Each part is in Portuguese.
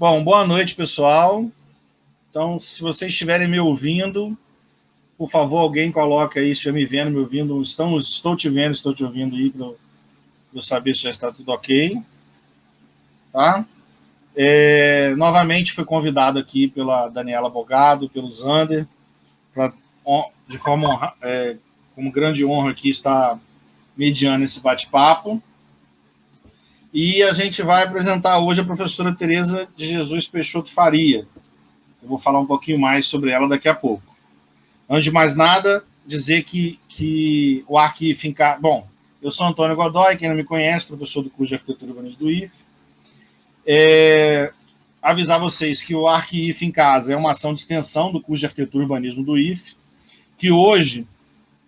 Bom, boa noite, pessoal. Então, se vocês estiverem me ouvindo, por favor, alguém coloque aí, se estiver me vendo, me ouvindo. Estou te vendo, estou te ouvindo aí, para eu saber se já está tudo ok. Tá? Novamente, fui convidado aqui pela Daniela Bogado, pelo Zander, de forma como grande honra aqui estar mediando esse bate-papo. E a gente vai apresentar hoje a professora Tereza de Jesus Peixoto Faria. Eu vou falar um pouquinho mais sobre ela daqui a pouco. Antes de mais nada, dizer que o Arquife em Casa... Bom, eu sou Antônio Godoy, quem não me conhece, professor do curso de Arquitetura e Urbanismo do IFE. Avisar vocês que o Arquife em Casa é uma ação de extensão do curso de Arquitetura e Urbanismo do IFE, que hoje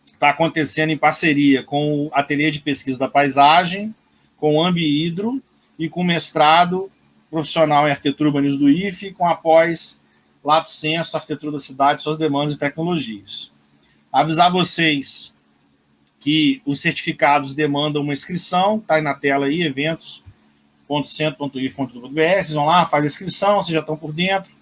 está acontecendo em parceria com o Ateliê de Pesquisa da Paisagem, com o Ambihidro e com o mestrado profissional em Arquitetura e Urbanismo do IFE, com a pós Lato Sensu, Arquitetura da Cidade, Suas Demandas e Tecnologias. Avisar vocês que os certificados demandam uma inscrição, está aí na tela aí, eventos.centro.if.br, vocês vão lá, faz a inscrição, vocês já estão por dentro,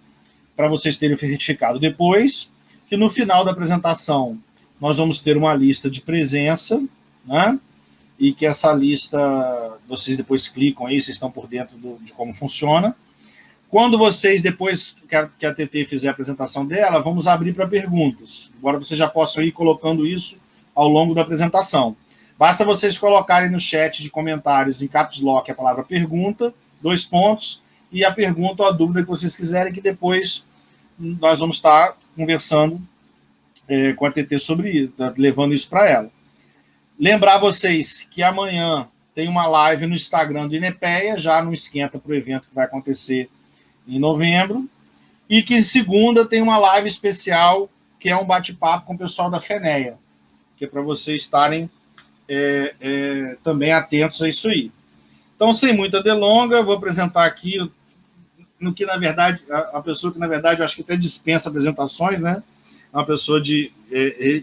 para vocês terem o certificado depois, que no final da apresentação nós vamos ter uma lista de presença, né? E que essa lista, vocês depois clicam aí, vocês estão por dentro de como funciona. Quando vocês, depois que a TT fizer a apresentação dela, vamos abrir para perguntas. Agora vocês já possam ir colocando isso ao longo da apresentação. Basta vocês colocarem no chat de comentários, em caps lock, a palavra pergunta, 2 pontos, e a pergunta ou a dúvida que vocês quiserem, que depois nós vamos estar conversando com a TT sobre isso, levando isso para ela. Lembrar vocês que amanhã tem uma live no Instagram do INEPEA, já no esquenta para o evento que vai acontecer em novembro, e que segunda tem uma live especial, que é um bate-papo com o pessoal da FENEA, que é para vocês estarem também atentos a isso aí. Então, sem muita delonga, vou apresentar aqui no que, na verdade, a pessoa que, na verdade, eu acho que até dispensa apresentações, né? É uma pessoa de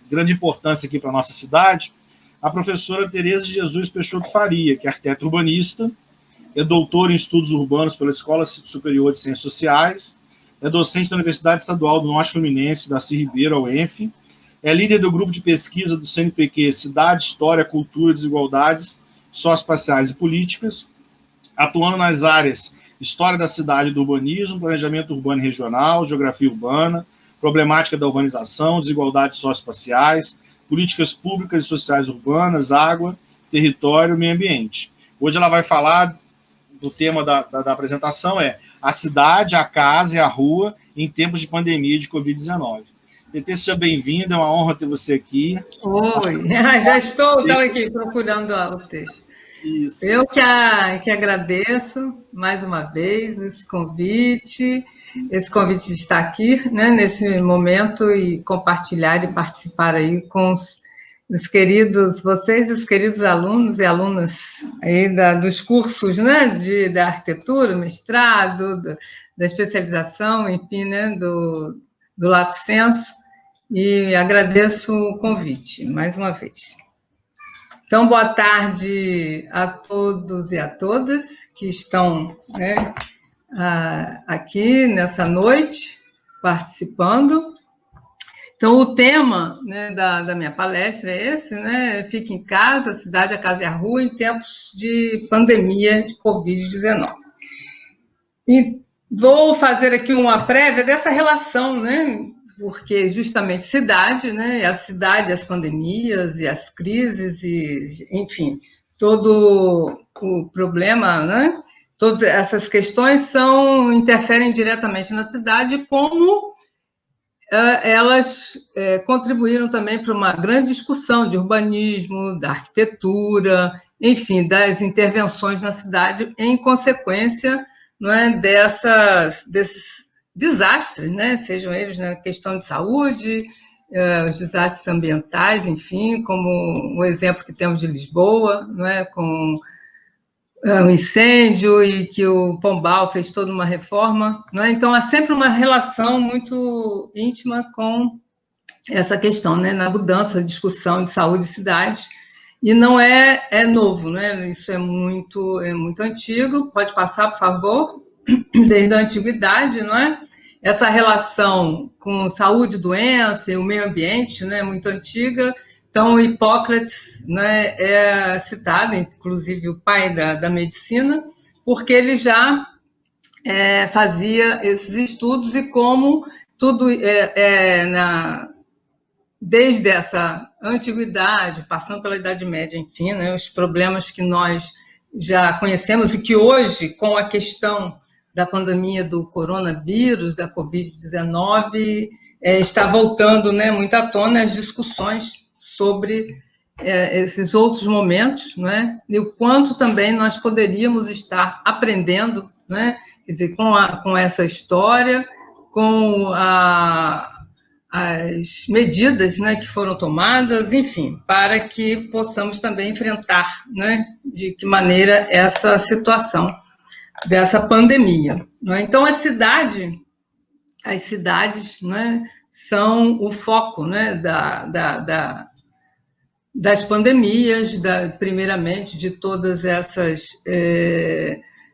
grande importância aqui para a nossa cidade, a professora Tereza de Jesus Peixoto Faria, que é arquiteta urbanista, é doutora em estudos urbanos pela Escola Superior de Ciências Sociais, é docente da Universidade Estadual do Norte Fluminense, Darcy Ribeiro, a UENF, é líder do grupo de pesquisa do CNPq Cidade, História, Cultura, Desigualdades Socioespaciais e Políticas, atuando nas áreas História da Cidade e do Urbanismo, Planejamento Urbano e Regional, Geografia Urbana, Problemática da Urbanização, Desigualdades Socioespaciais, Políticas Públicas e Sociais Urbanas, Água, Território e Meio Ambiente. Hoje ela vai falar do tema da apresentação, a cidade, a casa e a rua em tempos de pandemia de Covid-19. TT, seja bem-vindo, é uma honra ter você aqui. Oi, já estava aqui procurando o texto. Isso. Eu que agradeço mais uma vez esse convite de estar aqui, né, nesse momento e compartilhar e participar aí com os queridos alunos e alunas aí dos cursos, né, da arquitetura, mestrado, da especialização, enfim, né, do Lato Sensu, e agradeço o convite mais uma vez. Então, boa tarde a todos e a todas que estão, né, aqui nessa noite participando. Então, o tema, né, da minha palestra é esse, né? Fique em casa, a cidade, a casa e a rua em tempos de pandemia de Covid-19. E vou fazer aqui uma prévia dessa relação, né? Porque justamente cidade, né? A cidade, as pandemias e as crises, e, enfim, todo o problema, né? Todas essas questões interferem diretamente na cidade, como elas contribuíram também para uma grande discussão de urbanismo, da arquitetura, enfim, das intervenções na cidade em consequência, não é, desses desastres, né, sejam eles na questão de saúde, os desastres ambientais, enfim, como o exemplo que temos de Lisboa, não é, com o incêndio e que o Pombal fez toda uma reforma, não é? Então há sempre uma relação muito íntima com essa questão, né, na mudança, discussão de saúde e cidade, e não é novo, né? Isso é muito antigo. Pode passar, por favor? desde a antiguidade, não é? Essa relação com saúde, doença e o meio ambiente, né, muito antiga. Então, Hipócrates, né, é citado, inclusive o pai da medicina, porque ele já fazia esses estudos e como tudo desde essa antiguidade, passando pela Idade Média, enfim, né, os problemas que nós já conhecemos e que hoje, com a questão da pandemia do coronavírus, da Covid-19, está voltando, né, muito à tona as discussões sobre esses outros momentos, né, e o quanto também nós poderíamos estar aprendendo, né, quer dizer, com essa história, com as medidas, né, que foram tomadas, enfim, para que possamos também enfrentar, né, de que maneira essa situação dessa pandemia. Né? Então, as cidades, né, são o foco, né, das pandemias, primeiramente, de todas essas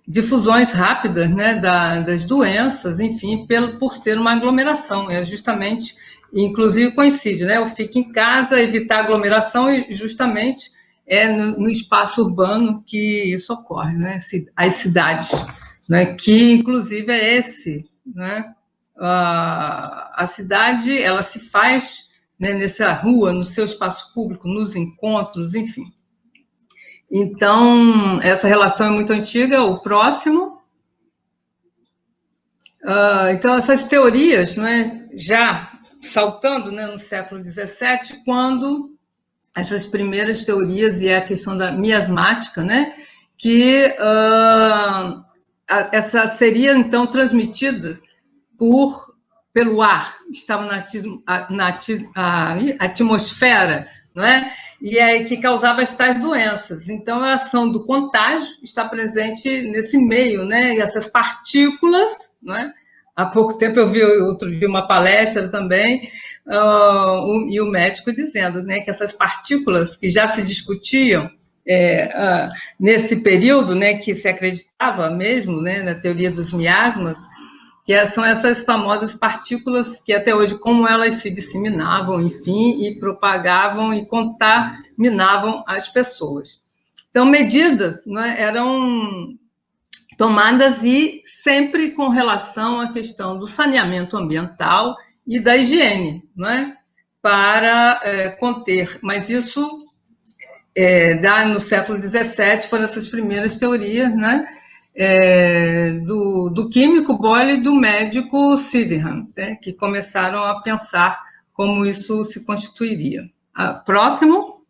difusões rápidas, né, das doenças, enfim, por ser uma aglomeração, justamente, inclusive coincide, né, o fica em casa, evitar aglomeração, e justamente no espaço urbano que isso ocorre, né, as cidades, né, que inclusive é esse, né, a cidade, ela se faz, né, nessa rua, no seu espaço público, nos encontros, enfim. Então, essa relação é muito antiga. O próximo. Então, essas teorias, né, já saltando, né, no século XVII, quando essas primeiras teorias, e a questão da miasmática, né, que essa seria, então, transmitida pelo ar, estava na atmosfera, não é? E aí que causava as tais doenças. Então, a ação do contágio está presente nesse meio, né? E essas partículas, não é? Há pouco tempo eu vi uma palestra também, e o médico dizendo, né, que essas partículas que já se discutiam nesse período, né, que se acreditava mesmo, né, na teoria dos miasmas, que são essas famosas partículas que até hoje, como elas se disseminavam, enfim, e propagavam e contaminavam as pessoas. Então, medidas, né, eram tomadas e sempre com relação à questão do saneamento ambiental e da higiene, né, para conter. Mas isso, no século XVII, foram essas primeiras teorias, né, do químico Boyle e do médico Sydenham, né, que começaram a pensar como isso se constituiria. Próximo.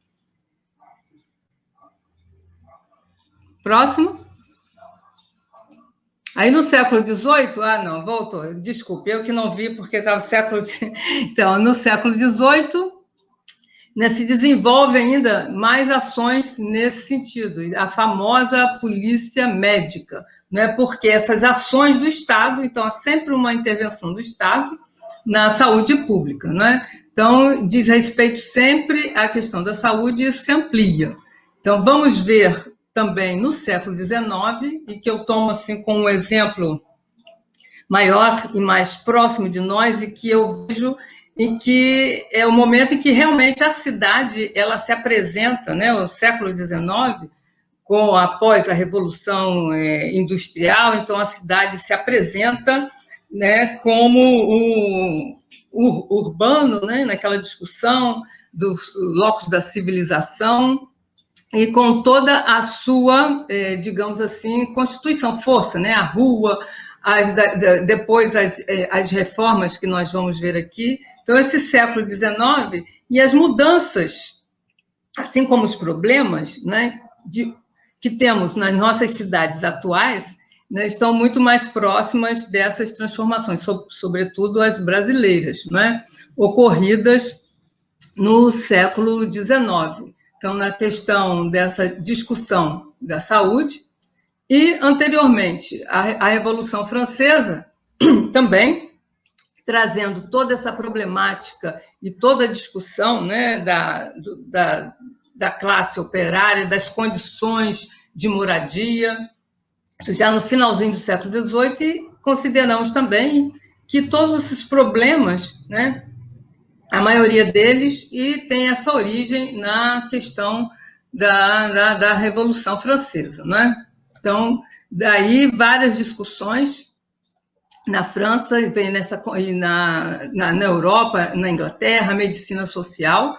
Aí no século XVIII, não, voltou, desculpe, eu que não vi porque estava no século... Então, no século XVIII, né, se desenvolve ainda mais ações nesse sentido, a famosa polícia médica, né, porque essas ações do Estado, então há sempre uma intervenção do Estado na saúde pública, né? Então, diz respeito sempre à questão da saúde e isso se amplia. Então, vamos ver também no século XIX, e que eu tomo assim como um exemplo maior e mais próximo de nós, e que eu vejo em que é o momento em que realmente a cidade ela se apresenta, né, o século XIX, após a Revolução Industrial, então a cidade se apresenta, né, como o urbano, né, naquela discussão dos locos da civilização, e com toda a sua, digamos assim, constituição, força, né, a rua, depois as reformas que nós vamos ver aqui. Então, esse século XIX e as mudanças, assim como os problemas, né, que temos nas nossas cidades atuais, né, estão muito mais próximas dessas transformações, sobretudo as brasileiras, né, ocorridas no século XIX. Então, na questão dessa discussão da saúde, e, anteriormente, a Revolução Francesa também, trazendo toda essa problemática e toda a discussão, né, da classe operária, das condições de moradia, isso já no finalzinho do século XVIII, e consideramos também que todos esses problemas, né, a maioria deles, e tem essa origem na questão da Revolução Francesa, né? Então, daí várias discussões na França, e na Europa, na Inglaterra, a medicina social,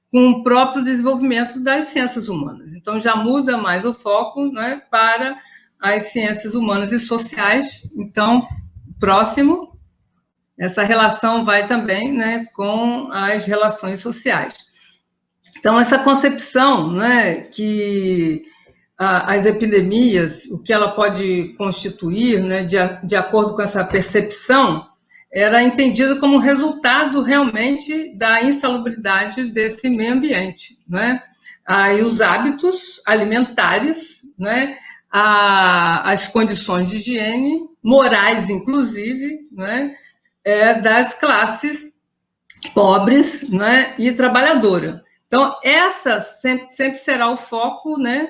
com o próprio desenvolvimento das ciências humanas. Então, já muda mais o foco, né, para as ciências humanas e sociais. Então, próximo, essa relação vai também, né, com as relações sociais. Então, essa concepção, né, que as epidemias, o que ela pode constituir, né, de acordo com essa percepção, era entendida como resultado realmente da insalubridade desse meio ambiente, né? Aí os hábitos alimentares, né? As condições de higiene, morais inclusive, né? Das classes pobres, né? E trabalhadora. Então, essa sempre será o foco, né?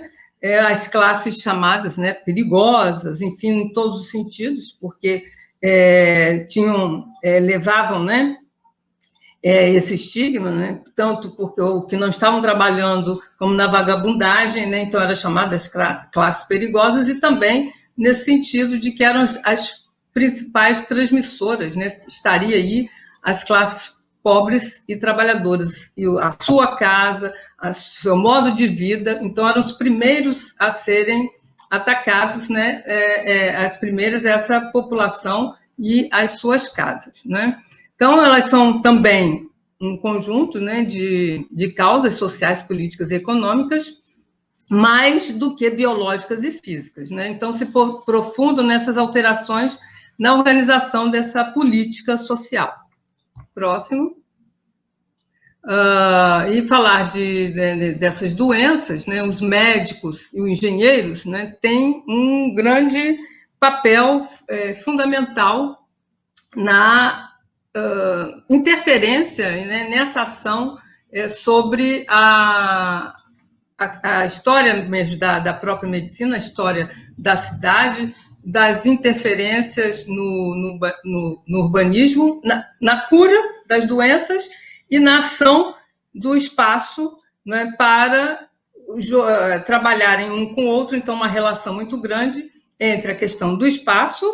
As classes chamadas, né, perigosas, enfim, em todos os sentidos, porque levavam, né, esse estigma, né, tanto porque o que não estavam trabalhando como na vagabundagem, né, então eram chamadas classes perigosas, e também nesse sentido de que eram as principais transmissoras, né, estaria aí as classes pobres e trabalhadoras, e a sua casa, o seu modo de vida, então eram os primeiros a serem atacados, né, as primeiras, essa população e as suas casas, né. Então, elas são também um conjunto, né, de causas sociais, políticas e econômicas, mais do que biológicas e físicas, né. Então, se aprofundam nessas alterações na organização dessa política social. Próximo. E falar dessas doenças, né, os médicos e os engenheiros, né, têm um grande papel fundamental na interferência, né, nessa ação sobre a história mesmo da própria medicina, a história da cidade, das interferências no urbanismo, na cura das doenças e na ação do espaço, né, para trabalharem um com o outro. Então, uma relação muito grande entre a questão do espaço,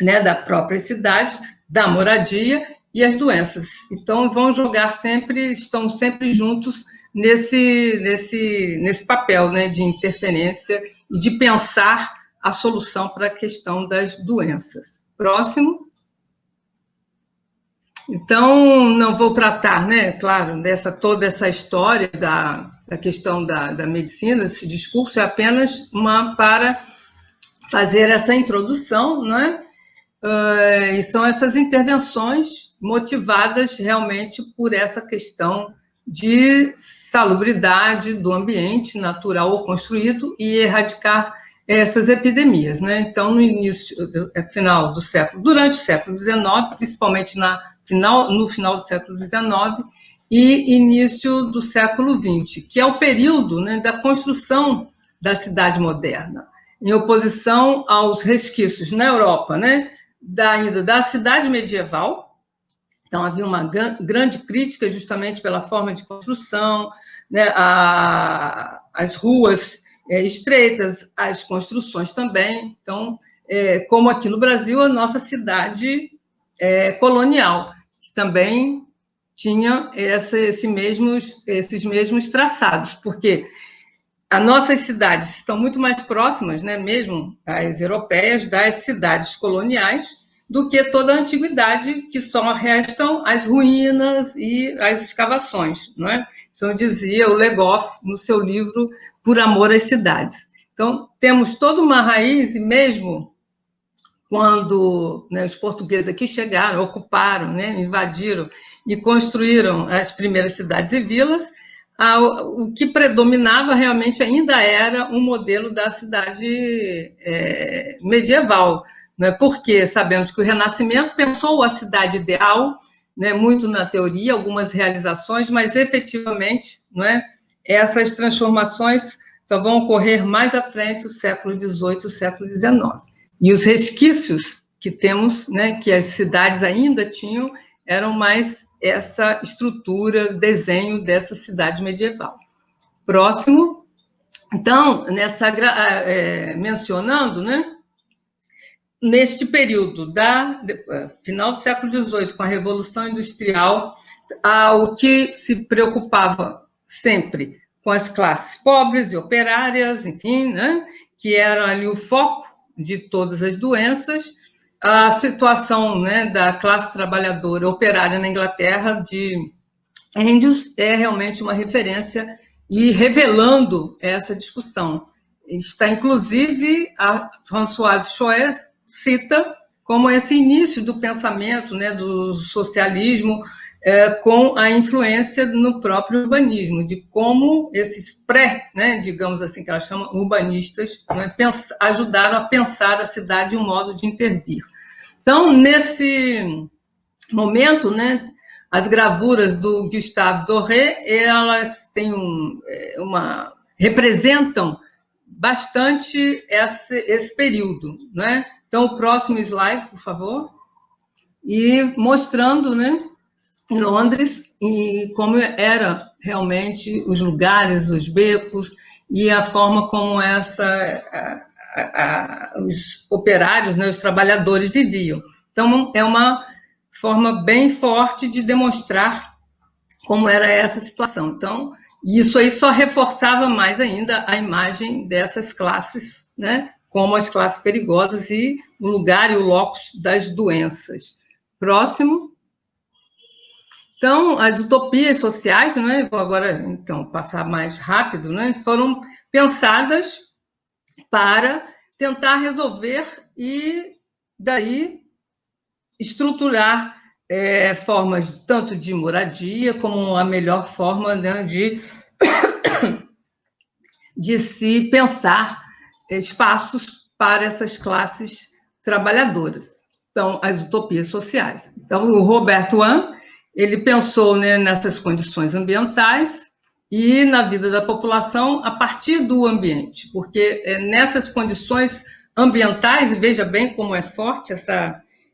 né, da própria cidade, da moradia e as doenças. Então, estão sempre juntos nesse papel, né, de interferência e de pensar a solução para a questão das doenças. Próximo. Então, não vou tratar, né, claro, toda essa história da questão da medicina, esse discurso é apenas para fazer essa introdução, né? E são essas intervenções motivadas realmente por essa questão de salubridade do ambiente natural ou construído e erradicar essas epidemias, né? Então, durante o século XIX, principalmente no final do século XIX e início do século XX, que é o período, né, da construção da cidade moderna, em oposição aos resquícios na Europa, né, ainda da cidade medieval. Então, havia uma grande crítica justamente pela forma de construção, né, as ruas estreitas, as construções também. Então, como aqui no Brasil, a nossa cidade colonial, que também tinha esses mesmos traçados, porque as nossas cidades estão muito mais próximas, né, mesmo as europeias, das cidades coloniais, do que toda a antiguidade, que só restam as ruínas e as escavações, não é? Isso dizia o Legoff no seu livro Por Amor às Cidades. Então, temos toda uma raiz, e mesmo quando, né, os portugueses aqui chegaram, ocuparam, né, invadiram e construíram as primeiras cidades e vilas, o que predominava realmente ainda era um modelo da cidade medieval, né, porque sabemos que o Renascimento pensou a cidade ideal, né, muito na teoria, algumas realizações, mas efetivamente, não é, essas transformações só vão ocorrer mais à frente, o século XVIII, o século XIX. E os resquícios que temos, né, que as cidades ainda tinham, eram mais essa estrutura, desenho dessa cidade medieval. Próximo. Então, mencionando, né, neste período final do século XVIII, com a Revolução Industrial, o que se preocupava sempre com as classes pobres e operárias, enfim, né, que era ali o foco de todas as doenças. A situação, né, da classe trabalhadora operária na Inglaterra de índios é realmente uma referência e revelando essa discussão. Está, inclusive, a Françoise Choët cita como esse início do pensamento, né, do socialismo, com a influência no próprio urbanismo, de como esses né, digamos assim, que ela chama urbanistas, né, ajudaram a pensar a cidade e um modo de intervir. Então, nesse momento, né, as gravuras do Gustave Doré, elas têm representam bastante esse período, né? Então, o próximo slide, por favor. E mostrando, né, em Londres, e como era realmente os lugares, os becos, e a forma como os operários, né, os trabalhadores viviam. Então, é uma forma bem forte de demonstrar como era essa situação. Então, isso aí só reforçava mais ainda a imagem dessas classes, né, como as classes perigosas e o lugar e o locus das doenças. Próximo. Então, as utopias sociais, né, vou agora então passar mais rápido, né, foram pensadas para tentar resolver e daí estruturar formas tanto de moradia como a melhor forma, né, de se pensar espaços para essas classes trabalhadoras. Então, as utopias sociais. Então, o Robert One, ele pensou, né, nessas condições ambientais e na vida da população a partir do ambiente, porque nessas condições ambientais, e veja bem como é forte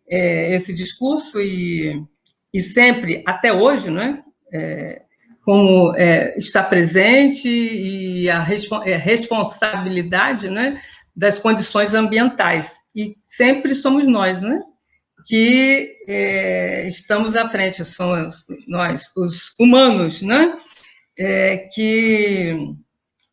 esse discurso, e sempre, até hoje, né, como está presente, e a responsabilidade, né, das condições ambientais. E sempre somos nós, né, que estamos à frente, somos nós, os humanos, né, que,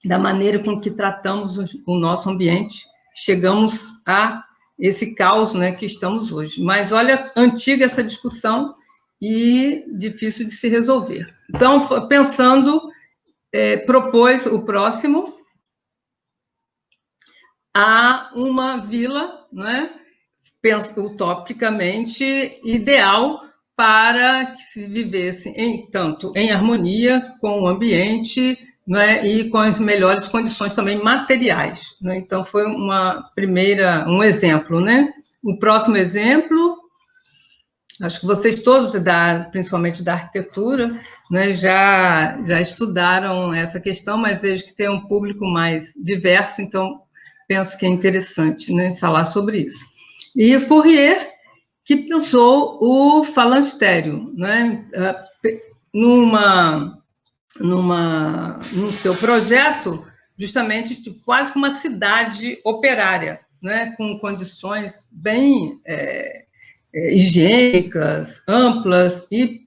da maneira com que tratamos o nosso ambiente, chegamos a esse caos, né, que estamos hoje. Mas, olha, antiga essa discussão e difícil de se resolver. Então, pensando, propôs o próximo a uma vila, né, utopicamente ideal para que se vivesse tanto em harmonia com o ambiente, né, e com as melhores condições também materiais, né? Então, foi um exemplo, né? O próximo exemplo, acho que vocês todos, principalmente da arquitetura, né, já estudaram essa questão, mas vejo que tem um público mais diverso, então penso que é interessante, né, falar sobre isso. E Fourier, que pensou o falanstério, né, no seu projeto, justamente quase como uma cidade operária, né, com condições bem higiênicas, amplas, e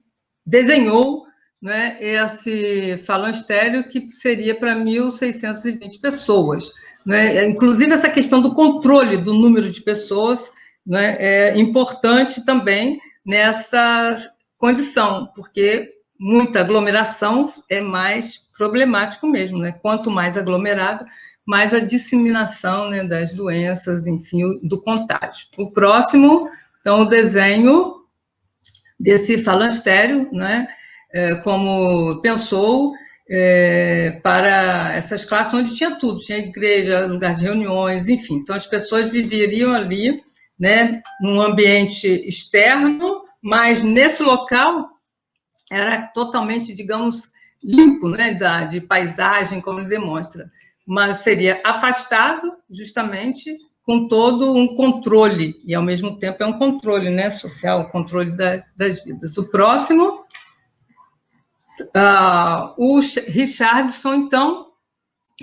desenhou, né, esse falanstério que seria para 1.620 pessoas. Né? Inclusive, essa questão do controle do número de pessoas, né, é importante também nessa condição, porque muita aglomeração é mais problemático mesmo, né? Quanto mais aglomerado, mais a disseminação, né, das doenças, enfim, do contágio. O próximo, então, o desenho desse falanstério, né, como pensou para essas classes onde tinha tudo, tinha igreja, lugar de reuniões, enfim. Então, as pessoas viveriam ali, né, num ambiente externo, mas nesse local era totalmente, digamos, limpo, né, de paisagem, como ele demonstra. mas seria afastado justamente com todo um controle, e ao mesmo tempo é um controle, né, social, o controle das vidas. O próximo, o Richardson, então,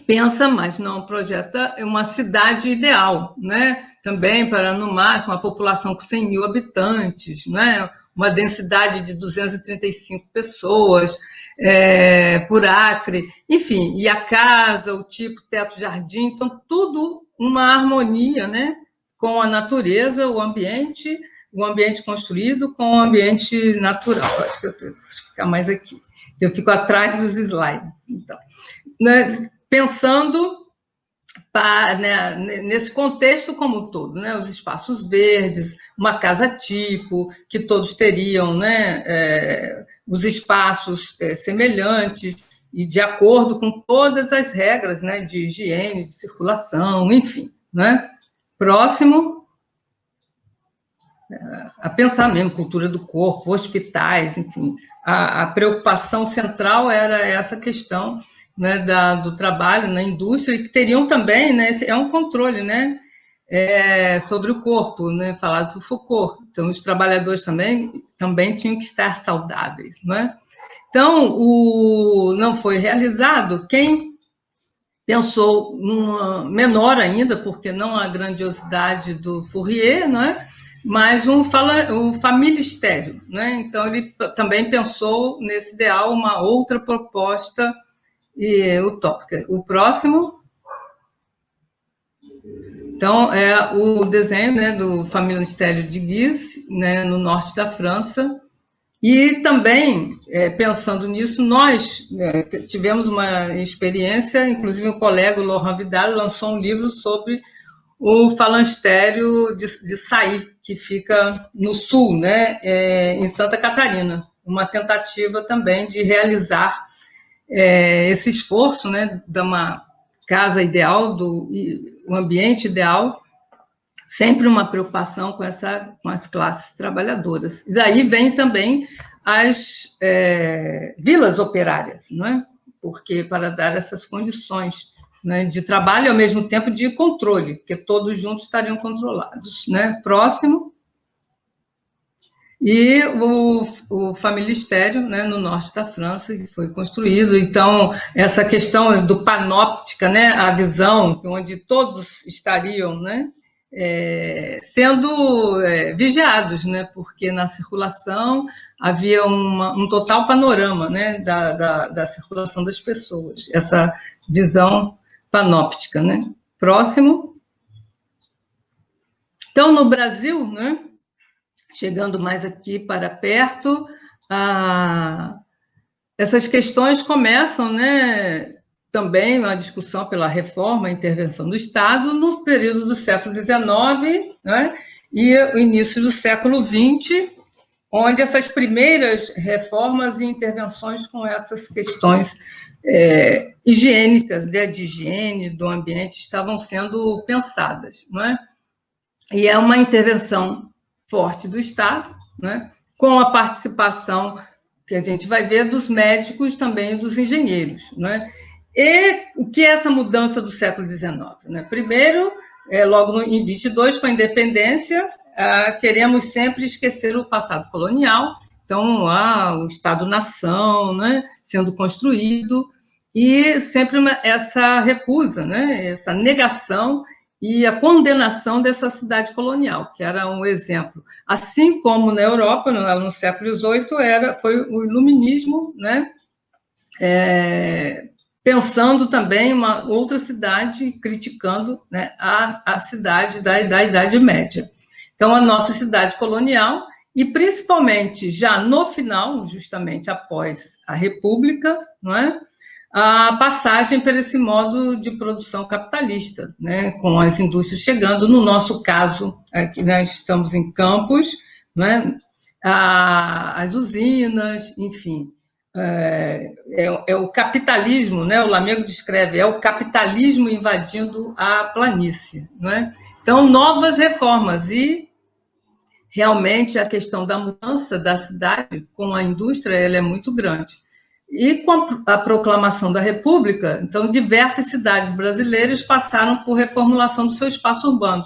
pensa, mas não projeta uma cidade ideal, né? Também para, no máximo, uma população com 100 mil habitantes, né? Uma densidade de 235 pessoas por acre, enfim, e a casa, o tipo, teto, jardim, então tudo uma harmonia, né? Com a natureza, o ambiente construído com o ambiente natural. Acho que eu tenho que ficar mais aqui. Eu fico atrás dos slides, então. Né? Pensando né, nesse contexto como um todo, né, os espaços verdes, uma casa tipo, que todos teriam, né, os espaços semelhantes e de acordo com todas as regras, né, de higiene, de circulação, enfim. Né? Próximo, a pensar mesmo, cultura do corpo, hospitais, enfim. A preocupação central era essa questão, né, do trabalho na indústria, e que teriam também, né, é um controle, né, sobre o corpo, né, falado por Foucault. Então, os trabalhadores também tinham que estar saudáveis. Né? Então, não foi realizado. Quem pensou numa menor ainda, porque não a grandiosidade do Fourier, né, mas um familistério. Né? Então, ele também pensou nesse ideal uma outra proposta utópica. O próximo, então, é o desenho, né, do familistério de Guise, né, no norte da França. E também, pensando nisso, nós tivemos uma experiência, inclusive um colega, o Laurent Vidal, lançou um livro sobre o falanstério de Saí, que fica no sul, né, em Santa Catarina. Uma tentativa também de realizar esse esforço, né, de uma casa ideal, um ambiente ideal, sempre uma preocupação com as classes trabalhadoras. E daí vem também as vilas operárias, não é? Porque para dar essas condições, né, de trabalho e, ao mesmo tempo, de controle, porque todos juntos estariam controlados. Né? Próximo. E o familistério, né, no norte da França, que foi construído. Então, essa questão do panóptica, né, a visão onde todos estariam, né, sendo vigiados, né, porque na circulação havia um total panorama, né, da circulação das pessoas, essa visão panóptica. Né. Próximo. Então, no Brasil, né, chegando mais aqui para perto, essas questões começam, né, também uma discussão pela reforma, a intervenção do Estado, no período do século XIX, né, e o início do século XX, onde essas primeiras reformas e intervenções com essas questões higiênicas, né, de higiene do ambiente, estavam sendo pensadas. Não é? E é uma intervenção forte do Estado, né, com a participação, que a gente vai ver, dos médicos também, dos engenheiros. Né? E o que é essa mudança do século XIX? Né? Primeiro, logo em 22, com a independência, queremos sempre esquecer o passado colonial, então, o Estado-nação, né, sendo construído, e sempre essa recusa, né, essa negação e a condenação dessa cidade colonial, que era um exemplo. Assim como na Europa, no século XVIII, foi o iluminismo, né, pensando também uma outra cidade, criticando, né, a cidade da Idade Média. Então, a nossa cidade colonial, e principalmente já no final, justamente após a República, não é? A passagem para esse modo de produção capitalista, né, com as indústrias chegando. No nosso caso, aqui nós estamos em Campos, né, as usinas, enfim, é o capitalismo, né, o Lamego descreve, é o capitalismo invadindo a planície. Né? Então, novas reformas, e realmente a questão da mudança da cidade com a indústria ela é muito grande. E com a proclamação da República, então, diversas cidades brasileiras passaram por reformulação do seu espaço urbano,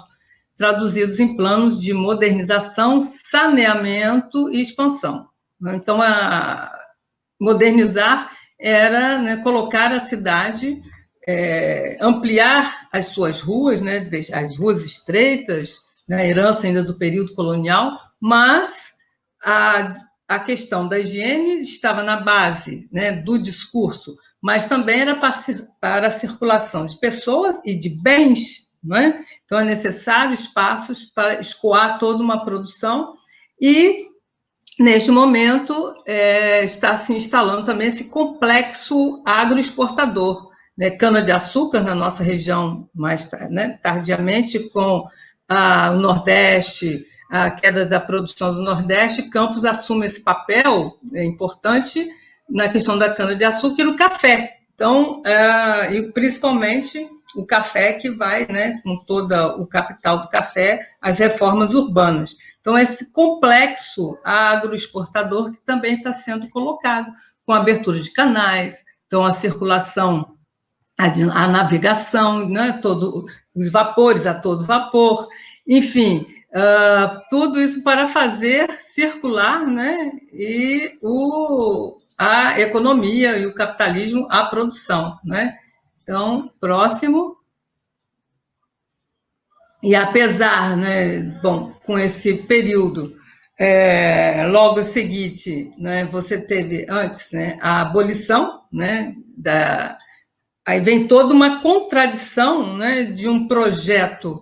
traduzidos em planos de modernização, saneamento e expansão. Então, modernizar era, né, colocar a cidade, ampliar as suas ruas, né, as ruas estreitas, né, herança ainda do período colonial, mas a questão da higiene estava na base, né, do discurso, mas também era para a circulação de pessoas e de bens, não é? Então, é necessário espaços para escoar toda uma produção e, neste momento, está se instalando também esse complexo agroexportador, né, cana-de-açúcar na nossa região, mais, né, tardiamente, com o Nordeste, a queda da produção do Nordeste. Campos assume esse papel importante na questão da cana-de-açúcar e do café. Então, e principalmente o café que vai, né, com todo o capital do café, as reformas urbanas. Então, esse complexo agroexportador que também está sendo colocado, com a abertura de canais, então a circulação, a navegação, né, os vapores a todo vapor, enfim, tudo isso para fazer circular, né, e a economia e o capitalismo, a produção, né? Então, próximo. E apesar, né, bom, com esse período, logo seguinte, né, você teve antes, né, a abolição, né, aí vem toda uma contradição, né, de um projeto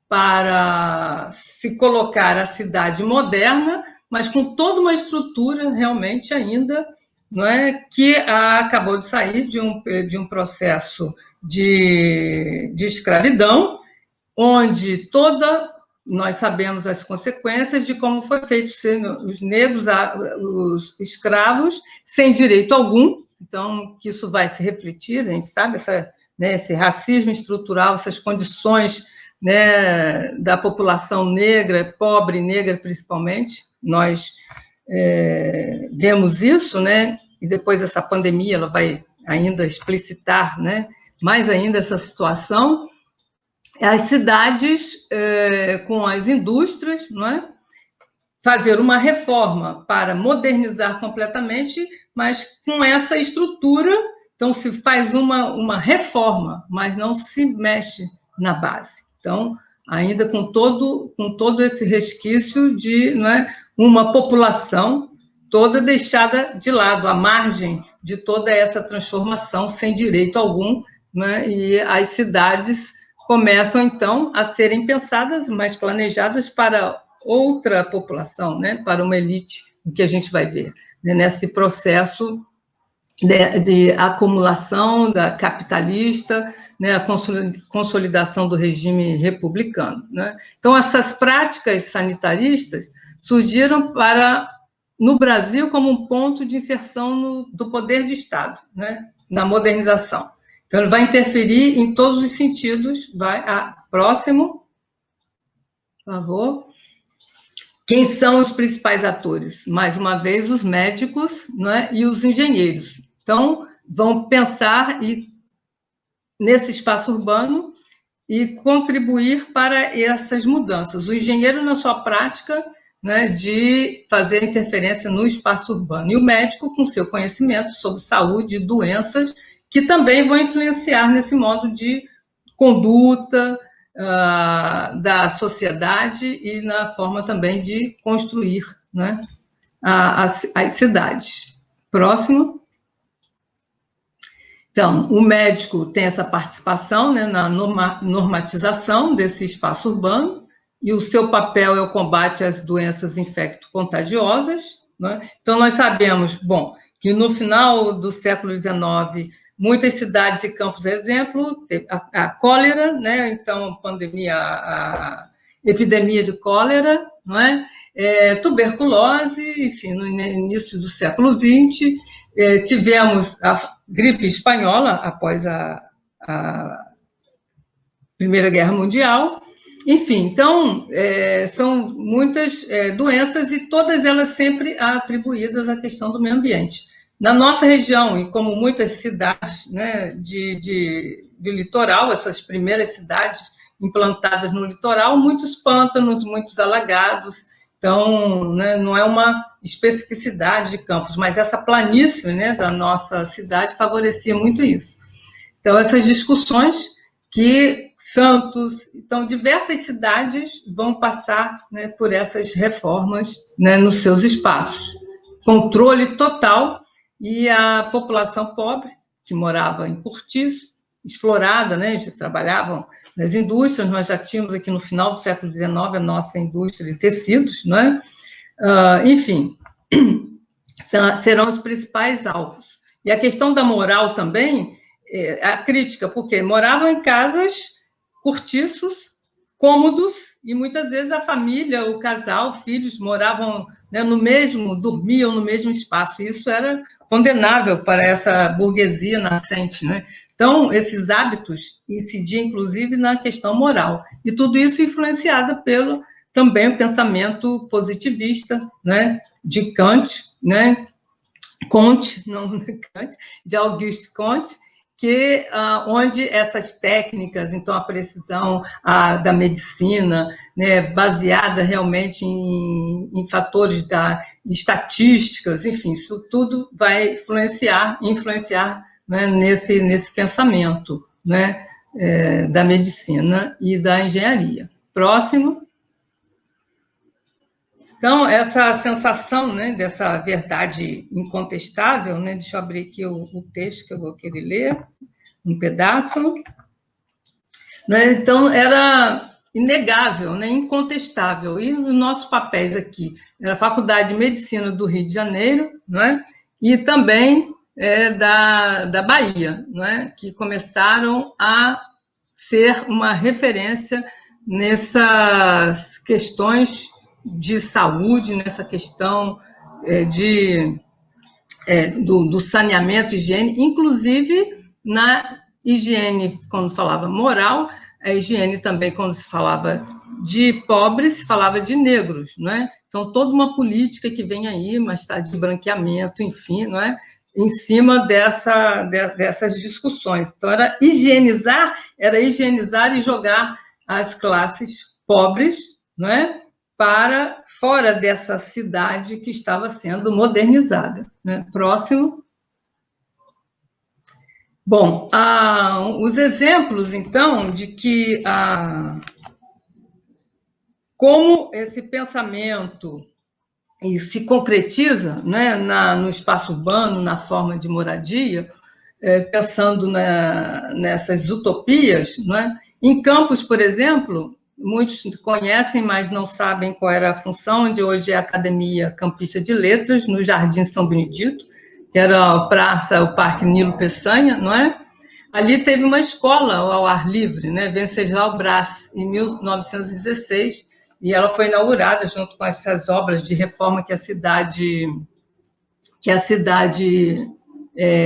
para se colocar a cidade moderna, mas com toda uma estrutura realmente ainda, não é, que acabou de sair de um processo de escravidão, onde nós sabemos as consequências de como foi feito os negros, os escravos, sem direito algum. Então, que isso vai se refletir, a gente sabe, esse racismo estrutural, essas condições, né, da população negra, pobre negra principalmente, nós vemos isso, né, e depois essa pandemia ela vai ainda explicitar, né, mais ainda essa situação. As cidades com as indústrias, não é? Fazer uma reforma para modernizar completamente, mas com essa estrutura, então se faz uma reforma, mas não se mexe na base. Então, ainda com todo esse resquício de, não é, uma população toda deixada de lado, à margem de toda essa transformação, sem direito algum, né? E as cidades começam, então, a serem pensadas, mas planejadas para outra população, né? Para uma elite, o que a gente vai ver, né? Nesse processo de acumulação da capitalista, né, a consolidação do regime republicano, né? Então, essas práticas sanitaristas surgiram no Brasil como um ponto de inserção do poder de Estado, né, na modernização. Então, ele vai interferir em todos os sentidos. Próximo, por favor. Quem são os principais atores? Mais uma vez, os médicos, né, e os engenheiros. Então, vão pensar nesse espaço urbano e contribuir para essas mudanças. O engenheiro, na sua prática, né, de fazer interferência no espaço urbano. E o médico, com seu conhecimento sobre saúde e doenças, que também vão influenciar nesse modo de conduta da sociedade e na forma também de construir, né, as cidades. Próximo. Então, o médico tem essa participação, né, na normatização desse espaço urbano, e o seu papel é o combate às doenças infecto-contagiosas, né? Então, nós sabemos, bom, que no final do século XIX, muitas cidades e campos, exemplo, a cólera, né? Então, a epidemia de cólera, não é? Tuberculose, enfim, no início do século XX, tivemos a gripe espanhola após a Primeira Guerra Mundial. Enfim, então, são muitas doenças e todas elas sempre atribuídas à questão do meio ambiente. Na nossa região, e como muitas cidades, né, de litoral, essas primeiras cidades implantadas no litoral, muitos pântanos, muitos alagados. Então, né, não é uma especificidade de Campos, mas essa planície, né, da nossa cidade favorecia muito isso. Então, essas discussões que Santos, então, diversas cidades vão passar, né, por essas reformas, né, nos seus espaços. Controle total, e a população pobre, que morava em cortiço, explorada, né, trabalhavam nas indústrias. Nós já tínhamos aqui no final do século XIX a nossa indústria de tecidos, não é? Enfim, serão os principais alvos. E a questão da moral também, a crítica, porque moravam em casas, cortiços, cômodos, e muitas vezes a família, o casal, filhos, moravam, né, no mesmo, dormiam no mesmo espaço. Isso era condenável para essa burguesia nascente, né? Então, esses hábitos incidiam, inclusive, na questão moral. E tudo isso influenciado pelo também o pensamento positivista, né, de Kant, né, Comte, não Kant, de Auguste Comte, que onde essas técnicas, então a precisão da medicina, né, baseada realmente em fatores estatísticas, enfim, isso tudo vai influenciar, né, nesse pensamento, né, da medicina e da engenharia. Próximo. Então, essa sensação, né, dessa verdade incontestável, né, deixa eu abrir aqui o texto que eu vou querer ler, um pedaço, né, então era inegável, né, incontestável, e nos nossos papéis aqui, era a Faculdade de Medicina do Rio de Janeiro, né, e também da Bahia, né, que começaram a ser uma referência nessas questões de saúde, nessa questão do saneamento e higiene, inclusive na higiene, quando falava moral, a higiene também, quando se falava de pobres, se falava de negros, não é? Então, toda uma política que vem aí, mais tarde, de branqueamento, enfim, não é? Em cima dessas discussões. Então, era higienizar e jogar as classes pobres, não é? Para fora dessa cidade que estava sendo modernizada, né? Próximo. Bom, os exemplos, então, de que como esse pensamento se concretiza, né, no espaço urbano, na forma de moradia, pensando nessas utopias, né? Em Campos, por exemplo, muitos conhecem, mas não sabem qual era a função, onde hoje é a Academia Campista de Letras, no Jardim São Benedito, que era a praça, o Parque Nilo Peçanha, não é? Ali teve uma escola ao ar livre, né, Venceslau Braz, em 1916, e ela foi inaugurada junto com essas obras de reforma que a cidade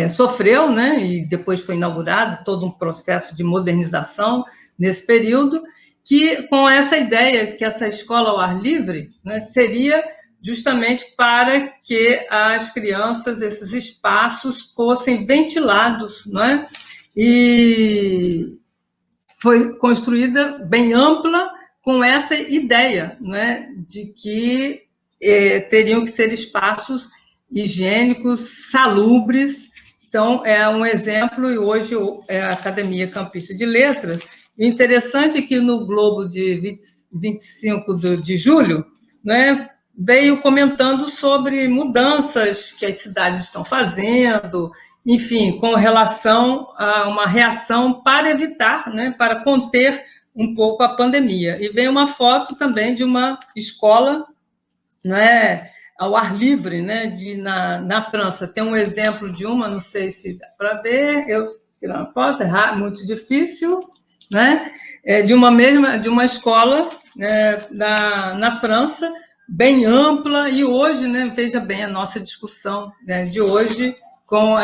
sofreu, né, e depois foi inaugurado todo um processo de modernização nesse período, que com essa ideia que essa escola ao ar livre, né, seria justamente para que as crianças, esses espaços, fossem ventilados, não é? E foi construída bem ampla com essa ideia, né, de que teriam que ser espaços higiênicos, salubres. Então, é um exemplo, e hoje é a Academia Campista de Letras. O interessante é que no Globo de 25 de julho, né, veio comentando sobre mudanças que as cidades estão fazendo, enfim, com relação a uma reação para evitar, né, para conter um pouco a pandemia. E veio uma foto também de uma escola, né, ao ar livre, né, na França. Tem um exemplo de uma, não sei se dá para ver, eu tirei uma foto, muito difícil, né, de uma escola, né, na França, bem ampla, e hoje, né, veja bem a nossa discussão, né, de hoje com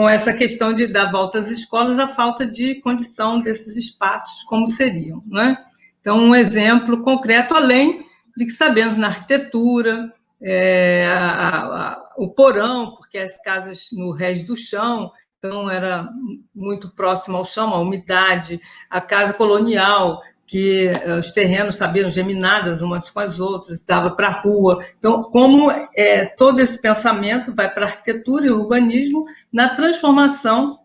essa questão da volta às escolas, a falta de condição desses espaços, como seriam, né? Então, um exemplo concreto, além de que sabemos na arquitetura, o porão, porque as casas no rés do chão, então era muito próximo ao chão, a umidade, a casa colonial, que os terrenos sabiam geminadas umas com as outras, dava para a rua. Então, como todo esse pensamento vai para a arquitetura e o urbanismo na transformação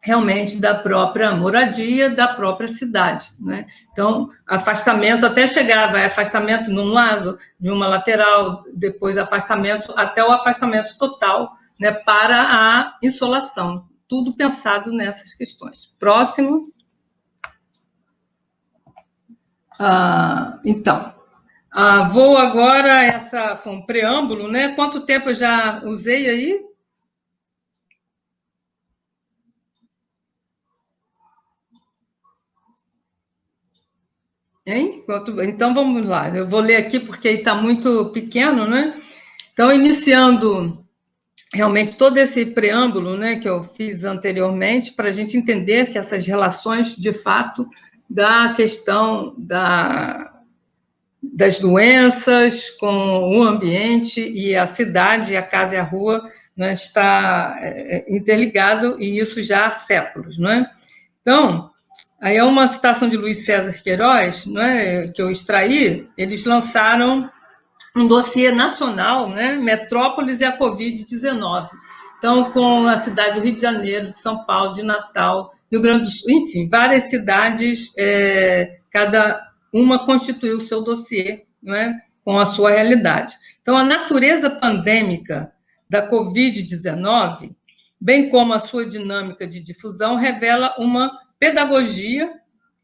realmente da própria moradia, da própria cidade, né? Então, afastamento até chegar, vai afastamento num lado, de uma lateral, depois afastamento, até o afastamento total, né, para a insolação. Tudo pensado nessas questões. Próximo. Então, vou agora, essa foi um preâmbulo, né? Quanto tempo eu já usei aí? Hein? Então, vamos lá. Eu vou ler aqui porque está muito pequeno, né? Então, iniciando realmente todo esse preâmbulo, né, que eu fiz anteriormente, para a gente entender que essas relações, de fato, da questão das doenças com o ambiente e a cidade, a casa e a rua, né, está interligado, e isso já há séculos, né? Então, aí é uma citação de Luiz César Queiroz, né, que eu extraí. Eles lançaram um dossiê nacional, né, Metrópolis e a Covid-19. Então, com a cidade do Rio de Janeiro, de São Paulo, de Natal, Rio Grande do Sul, enfim, várias cidades, cada uma constituiu o seu dossiê, né, com a sua realidade. Então, a natureza pandêmica da Covid-19, bem como a sua dinâmica de difusão, revela uma pedagogia,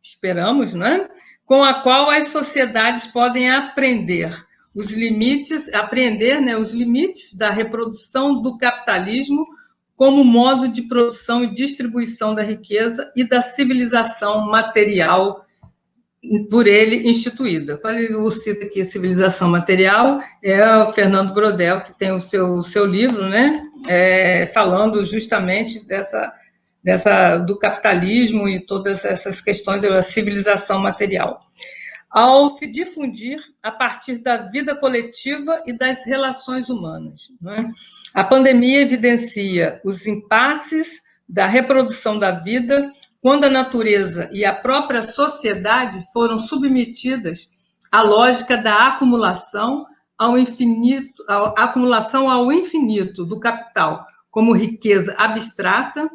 esperamos, né, com a qual as sociedades podem aprender os limites da reprodução do capitalismo como modo de produção e distribuição da riqueza e da civilização material por ele instituída. Quando ele cita aqui a civilização material, é o Fernando Brodel, que tem o seu livro, né, falando justamente do capitalismo e todas essas questões da civilização material. Ao se difundir a partir da vida coletiva e das relações humanas, né? A pandemia evidencia os impasses da reprodução da vida quando a natureza e a própria sociedade foram submetidas à lógica da acumulação ao infinito do capital, como riqueza abstrata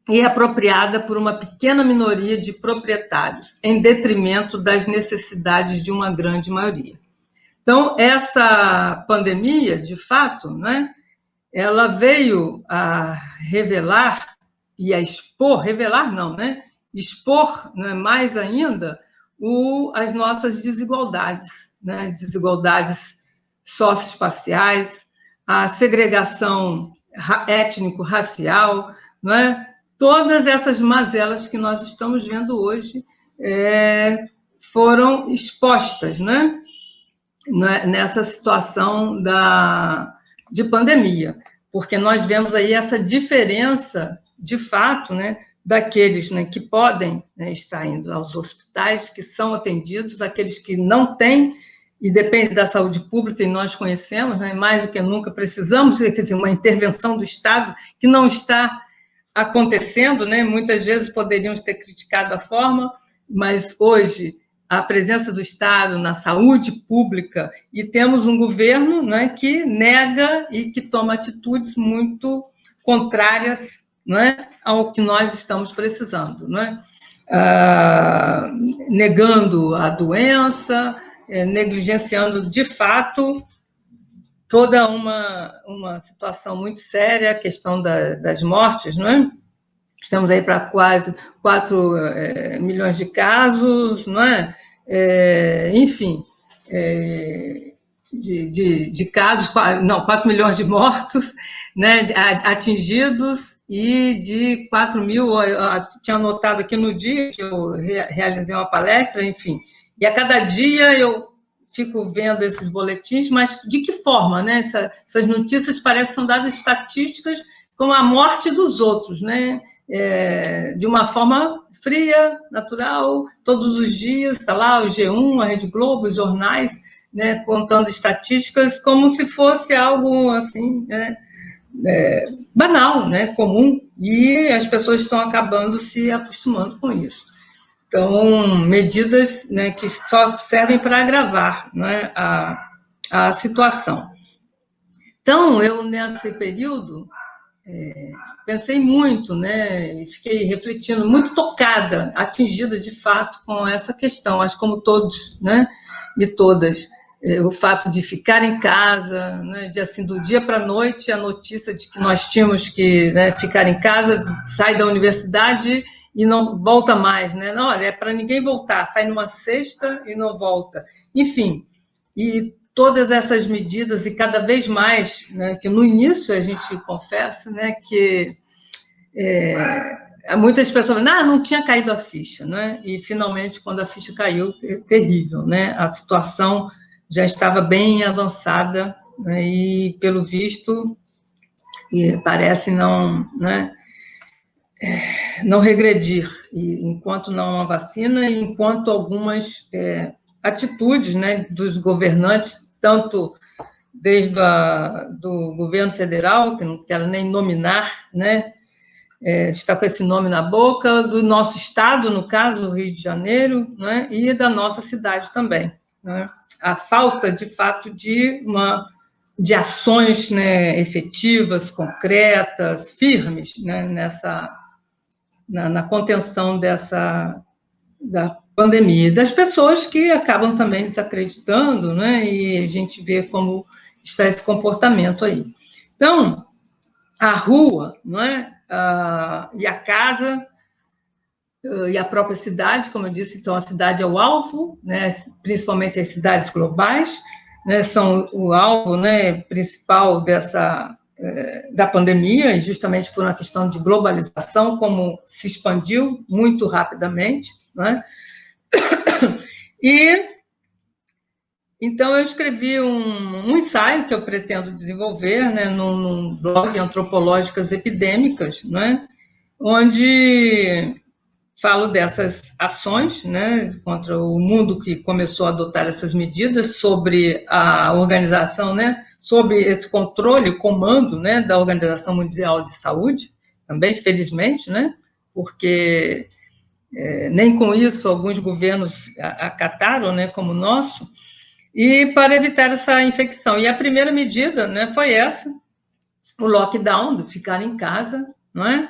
e apropriada por uma pequena minoria de proprietários, em detrimento das necessidades de uma grande maioria. Então, essa pandemia, de fato, né, ela veio a revelar e a expor, revelar não, né, expor, né, mais ainda as nossas desigualdades, né, desigualdades socioespaciais, a segregação étnico-racial, não é? Todas essas mazelas que nós estamos vendo hoje foram expostas, né, nessa situação de pandemia, porque nós vemos aí essa diferença, de fato, né, daqueles, né, que podem, né, estar indo aos hospitais, que são atendidos, aqueles que não têm, e depende da saúde pública, e nós conhecemos, né, mais do que nunca precisamos, quer dizer, uma intervenção do Estado que não está acontecendo, né? Muitas vezes poderíamos ter criticado a forma, mas hoje a presença do Estado na saúde pública, e temos um governo, né, que nega e que toma atitudes muito contrárias, né, ao que nós estamos precisando, né? Negando a doença, negligenciando de fato toda uma situação muito séria, a questão das mortes, não é? Estamos aí para quase 4 milhões de casos, não é? Enfim, de casos, 4 milhões de mortos, né, atingidos, e de 4 mil, eu tinha anotado aqui no dia que eu realizei uma palestra, enfim, e a cada dia eu fico vendo esses boletins, mas de que forma, né? Essas notícias parecem que são dadas estatísticas como a morte dos outros, né? De uma forma fria, natural, todos os dias, está lá o G1, a Rede Globo, os jornais, né, contando estatísticas como se fosse algo assim, né, banal, né, comum, e as pessoas estão acabando se acostumando com isso. Então, medidas, né, que só servem para agravar, né, a situação. Então, eu, nesse período, pensei muito, né, e fiquei refletindo, muito tocada, atingida de fato com essa questão, acho como todos, né, e todas, o fato de ficar em casa, né, de assim, do dia para a noite, a notícia de que nós tínhamos que, né, ficar em casa, sai da universidade e não volta mais, né, não, olha, é para ninguém voltar, sai numa sexta e não volta, enfim, e todas essas medidas, e cada vez mais, né, que no início a gente confessa, né, que muitas pessoas não tinha caído a ficha, né, e finalmente, quando a ficha caiu, é terrível, né, a situação já estava bem avançada, né, e, pelo visto, parece não, né, não regredir, enquanto não há vacina e enquanto algumas atitudes, né, dos governantes, tanto desde do governo federal, que não quero nem nominar, né, está com esse nome na boca, do nosso estado, no caso, o Rio de Janeiro, né, e da nossa cidade também, né, a falta, de fato, de ações, né, efetivas, concretas, firmes, né, na contenção da pandemia, das pessoas que acabam também desacreditando, né, e a gente vê como está esse comportamento aí. Então, a rua, não é? E a casa, e a própria cidade, como eu disse, então a cidade é o alvo, né, principalmente as cidades globais, né, são o alvo, né, principal da pandemia, e justamente por uma questão de globalização, como se expandiu muito rapidamente, né? E então eu escrevi um ensaio que eu pretendo desenvolver, né, num blog Antropológicas Epidêmicas, né, onde falo dessas ações, né, contra o mundo que começou a adotar essas medidas, sobre a organização, né, sobre esse controle, comando, né, da Organização Mundial de Saúde, também, felizmente, né, porque nem com isso alguns governos acataram, né, como o nosso, e para evitar essa infecção. E a primeira medida, né, foi essa, o lockdown, do ficar em casa, não é?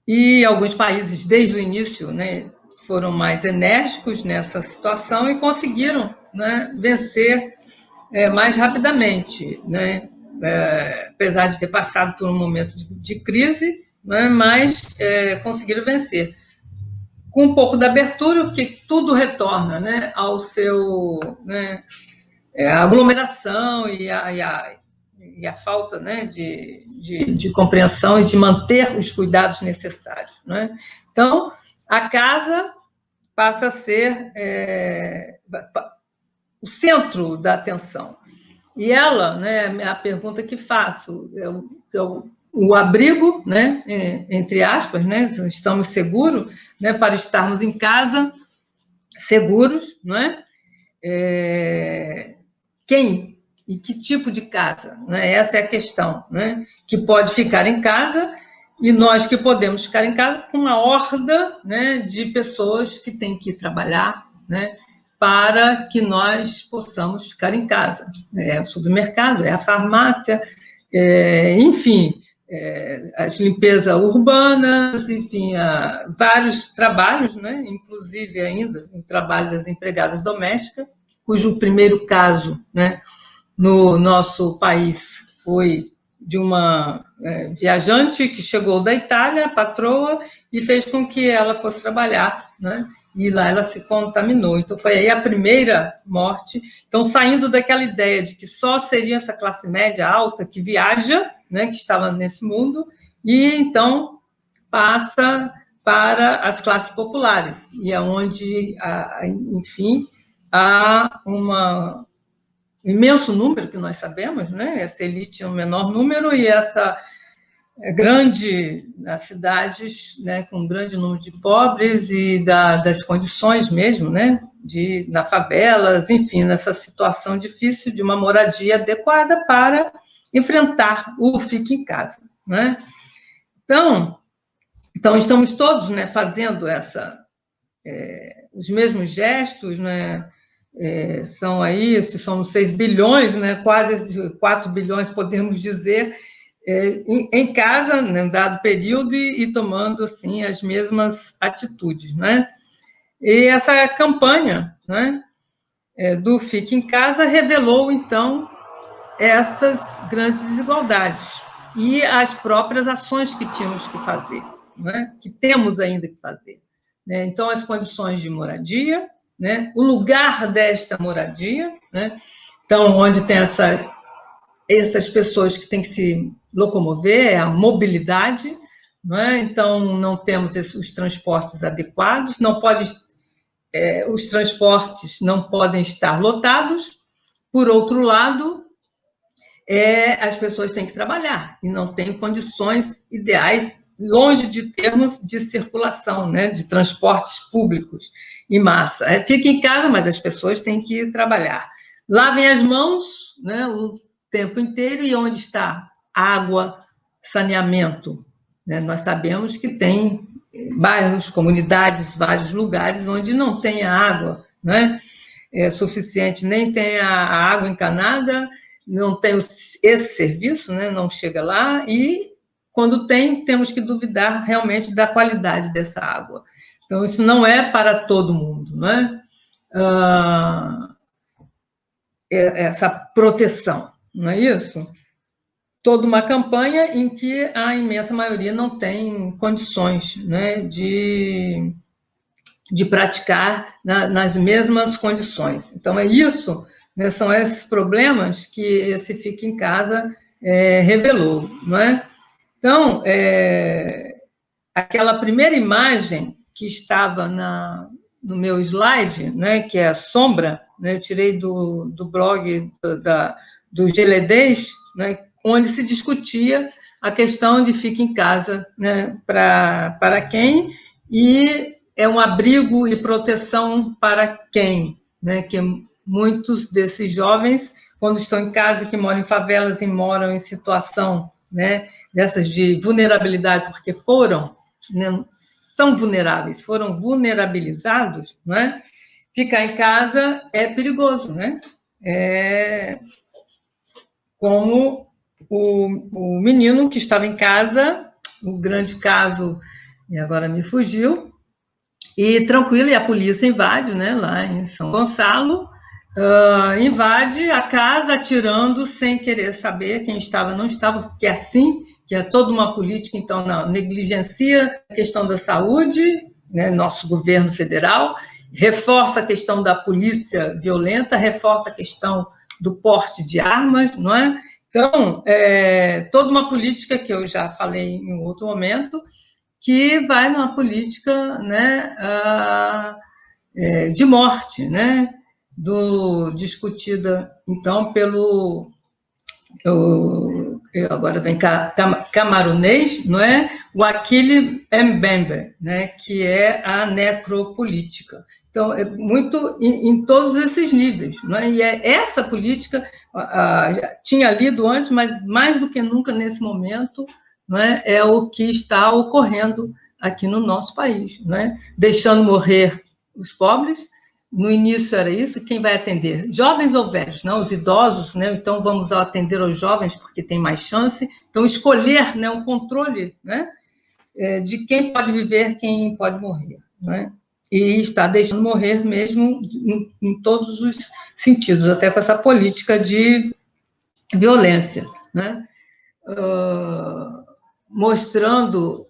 E alguns países, desde o início, né, foram mais enérgicos nessa situação e conseguiram, né, vencer mais rapidamente, né, apesar de ter passado por um momento de crise, né, mas conseguiram vencer. Com um pouco de abertura, que tudo retorna, né, ao seu, né, a aglomeração e a falta, né, de compreensão e de manter os cuidados necessários, né? Então, a casa passa a ser o centro da atenção. E ela, né, a pergunta que faço, o abrigo, né, entre aspas, né, estamos seguros, né, para estarmos em casa seguros, não é? Quem e que tipo de casa, né? Essa é a questão, né? Que pode ficar em casa, e nós que podemos ficar em casa com uma horda, né, de pessoas que têm que trabalhar, né, para que nós possamos ficar em casa. É o supermercado, é a farmácia, enfim, as limpezas urbanas, enfim, vários trabalhos, né, inclusive ainda o trabalho das empregadas domésticas, cujo primeiro caso, né, no nosso país foi de uma viajante que chegou da Itália, patroa, e fez com que ela fosse trabalhar, né? E lá ela se contaminou. Então, foi aí a primeira morte. Então, saindo daquela ideia de que só seria essa classe média alta que viaja, né, que estava nesse mundo, e então passa para as classes populares, e é onde, enfim, há um imenso número que nós sabemos, né? Essa elite é um menor número, e essa grande nas cidades, né, com um grande número de pobres e das condições mesmo, né, na favelas, enfim, nessa situação difícil de uma moradia adequada para enfrentar o Fique em Casa, né? Então estamos todos, né, fazendo os mesmos gestos, né? São aí, se são 6 bilhões, né, quase 4 bilhões, podemos dizer, em casa, em dado período, e tomando, assim, as mesmas atitudes, né? E essa campanha, né, do Fique em Casa revelou, então, essas grandes desigualdades e as próprias ações que tínhamos que fazer, né, que temos ainda que fazer, né? Então, as condições de moradia, né, o lugar desta moradia, né? Então, onde tem essas pessoas que têm que se locomover, a mobilidade, não é? Então, não temos os transportes adequados, os transportes não podem estar lotados. Por outro lado, as pessoas têm que trabalhar e não têm condições ideais, longe de termos de circulação, né, de transportes públicos em massa. Fica em casa, mas as pessoas têm que trabalhar. Lavem as mãos, né, o tempo inteiro, e onde está água, saneamento, né? Nós sabemos que tem bairros, comunidades, vários lugares onde não tem a água, né, suficiente, nem tem a água encanada, não tem esse serviço, né, não chega lá, e quando tem, temos que duvidar realmente da qualidade dessa água. Então, isso não é para todo mundo, né? Essa proteção, não é isso? Toda uma campanha em que a imensa maioria não tem condições, né, de praticar nas mesmas condições. Então, é isso, né, são esses problemas que esse Fique em Casa revelou, não é? Então, aquela primeira imagem que estava no meu slide, né, que é a sombra, né, eu tirei do blog do GLD10, né, onde se discutia a questão de Fique em Casa, né, para quem, e é um abrigo e proteção para quem, né, que muitos desses jovens, quando estão em casa, que moram em favelas e moram em situação, né, dessas de vulnerabilidade, porque né, são vulneráveis, foram vulnerabilizados, né? Ficar em casa é perigoso, né? Como o menino que estava em casa, o grande caso, e agora me fugiu, e tranquilo, e a polícia invade, né, lá em São Gonçalo, invade a casa atirando sem querer saber quem estava, não estava, porque é assim, que é toda uma política, então, não, negligencia a questão da saúde, né, nosso governo federal, reforça a questão da polícia violenta, reforça a questão do porte de armas, não é? Então, toda uma política que eu já falei em outro momento, que vai numa política, né, de morte, né, discutida, então, agora vem camarunês, não é? O Achille Mbembe, né, que é a necropolítica. Então, é muito em todos esses níveis, não é? E essa política, já tinha lido antes, mas mais do que nunca nesse momento, não é o que está ocorrendo aqui no nosso país, não é? Deixando morrer os pobres. No início era isso, quem vai atender? Jovens ou velhos? Não, os idosos, né? Então vamos atender aos jovens porque tem mais chance. Então escolher, né, um controle, né, de quem pode viver, quem pode morrer, né? E está deixando morrer mesmo em todos os sentidos, até com essa política de violência, né? Mostrando,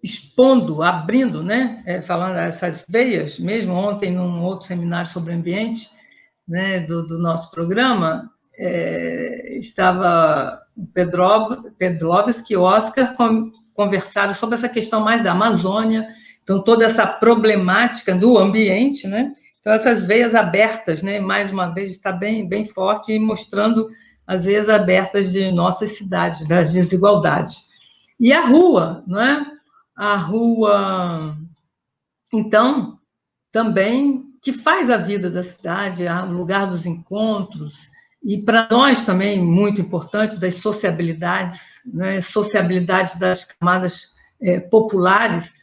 expondo, abrindo, né, falando essas veias, mesmo ontem, num outro seminário sobre ambiente, né, do nosso programa, estava Pedrovski e Oscar conversaram sobre essa questão mais da Amazônia, então toda essa problemática do ambiente, né, então essas veias abertas, né, mais uma vez está bem, bem forte e mostrando às vezes, abertas de nossas cidades, das desigualdades. E a rua, não é? A rua, então, também, que faz a vida da cidade, o lugar dos encontros, e para nós também, muito importante, das sociabilidades, né? Sociabilidade das camadas populares,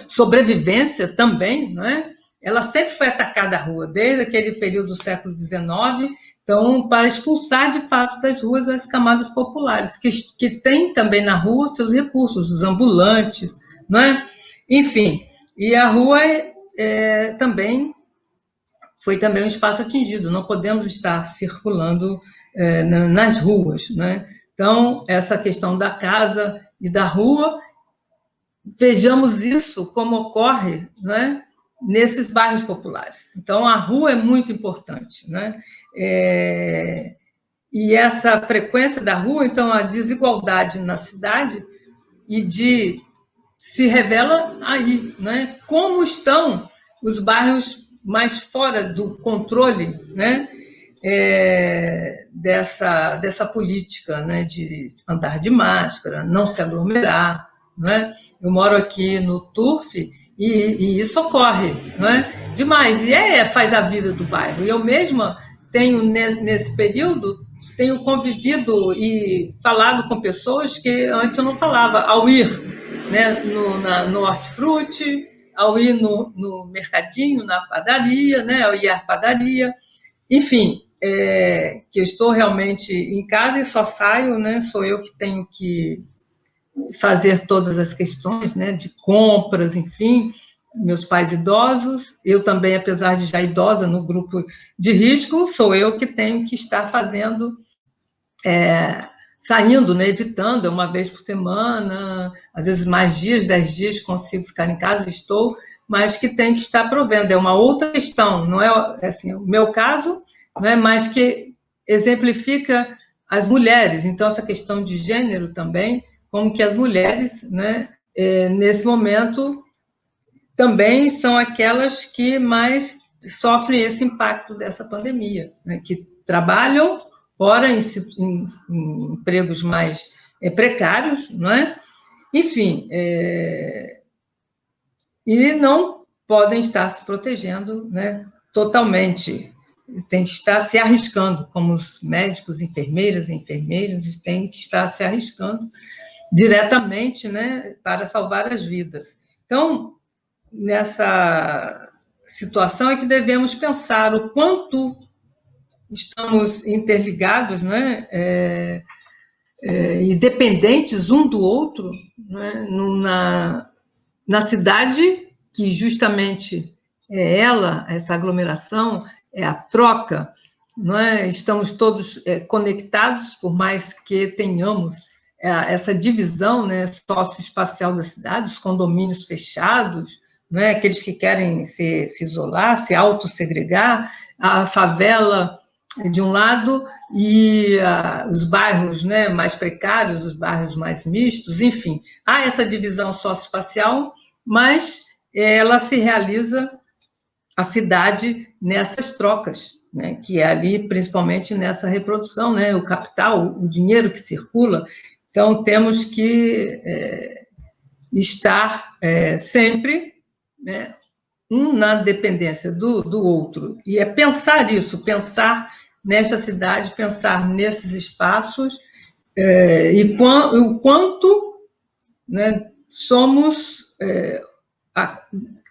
sobrevivência também, não é? Ela sempre foi atacada a rua, desde aquele período do século XIX, então, para expulsar, de fato, das ruas as camadas populares, que têm também na rua seus recursos, os ambulantes, não é? Enfim, e a rua também foi também um espaço atingido, não podemos estar circulando nas ruas, né? Então, essa questão da casa e da rua, vejamos isso como ocorre, né, nesses bairros populares. Então, a rua é muito importante, né? E essa frequência da rua, então, a desigualdade na cidade se revela aí, né? Como estão os bairros mais fora do controle, né? Dessa política, né? De andar de máscara, não se aglomerar, né? Eu moro aqui no Turf e isso ocorre, né? Demais, e faz a vida do bairro. Eu mesma tenho, nesse período, tenho convivido e falado com pessoas que antes eu não falava, ao ir, né, no hortifruti, ao ir no mercadinho, na padaria, né, ao ir à padaria, enfim, que eu estou realmente em casa e só saio, né, sou eu que tenho que fazer todas as questões, né, de compras, enfim, meus pais idosos, eu também, apesar de já idosa no grupo de risco, sou eu que tenho que estar fazendo, saindo, né, evitando, uma vez por semana, às vezes mais dias, 10 dias, consigo ficar em casa, estou, mas que tem que estar provendo, é uma outra questão, não é assim, o meu caso, não é, mas que exemplifica as mulheres, então essa questão de gênero também, como que as mulheres, né, nesse momento, também são aquelas que mais sofrem esse impacto dessa pandemia, né, que trabalham, ora em empregos mais precários, não é? Enfim, e não podem estar se protegendo, né, totalmente, tem que estar se arriscando, como os médicos, enfermeiras e enfermeiros têm que estar se arriscando diretamente, né, para salvar as vidas. Então, nessa situação é que devemos pensar o quanto estamos interligados, né, e dependentes um do outro, né, na cidade, que justamente essa aglomeração, é a troca, não é? Estamos todos conectados, por mais que tenhamos essa divisão, né, socioespacial da cidade, os condomínios fechados, né, aqueles que querem se isolar, se autossegregar, a favela de um lado e os bairros, né, mais precários, os bairros mais mistos, enfim, há essa divisão socioespacial, mas ela se realiza, a cidade, nessas trocas, né, que é ali, principalmente nessa reprodução, né, o capital, o dinheiro que circula. Então, temos que estar sempre, né, na dependência do outro. E pensar isso, pensar nesta cidade, pensar nesses espaços, e o quanto, né, somos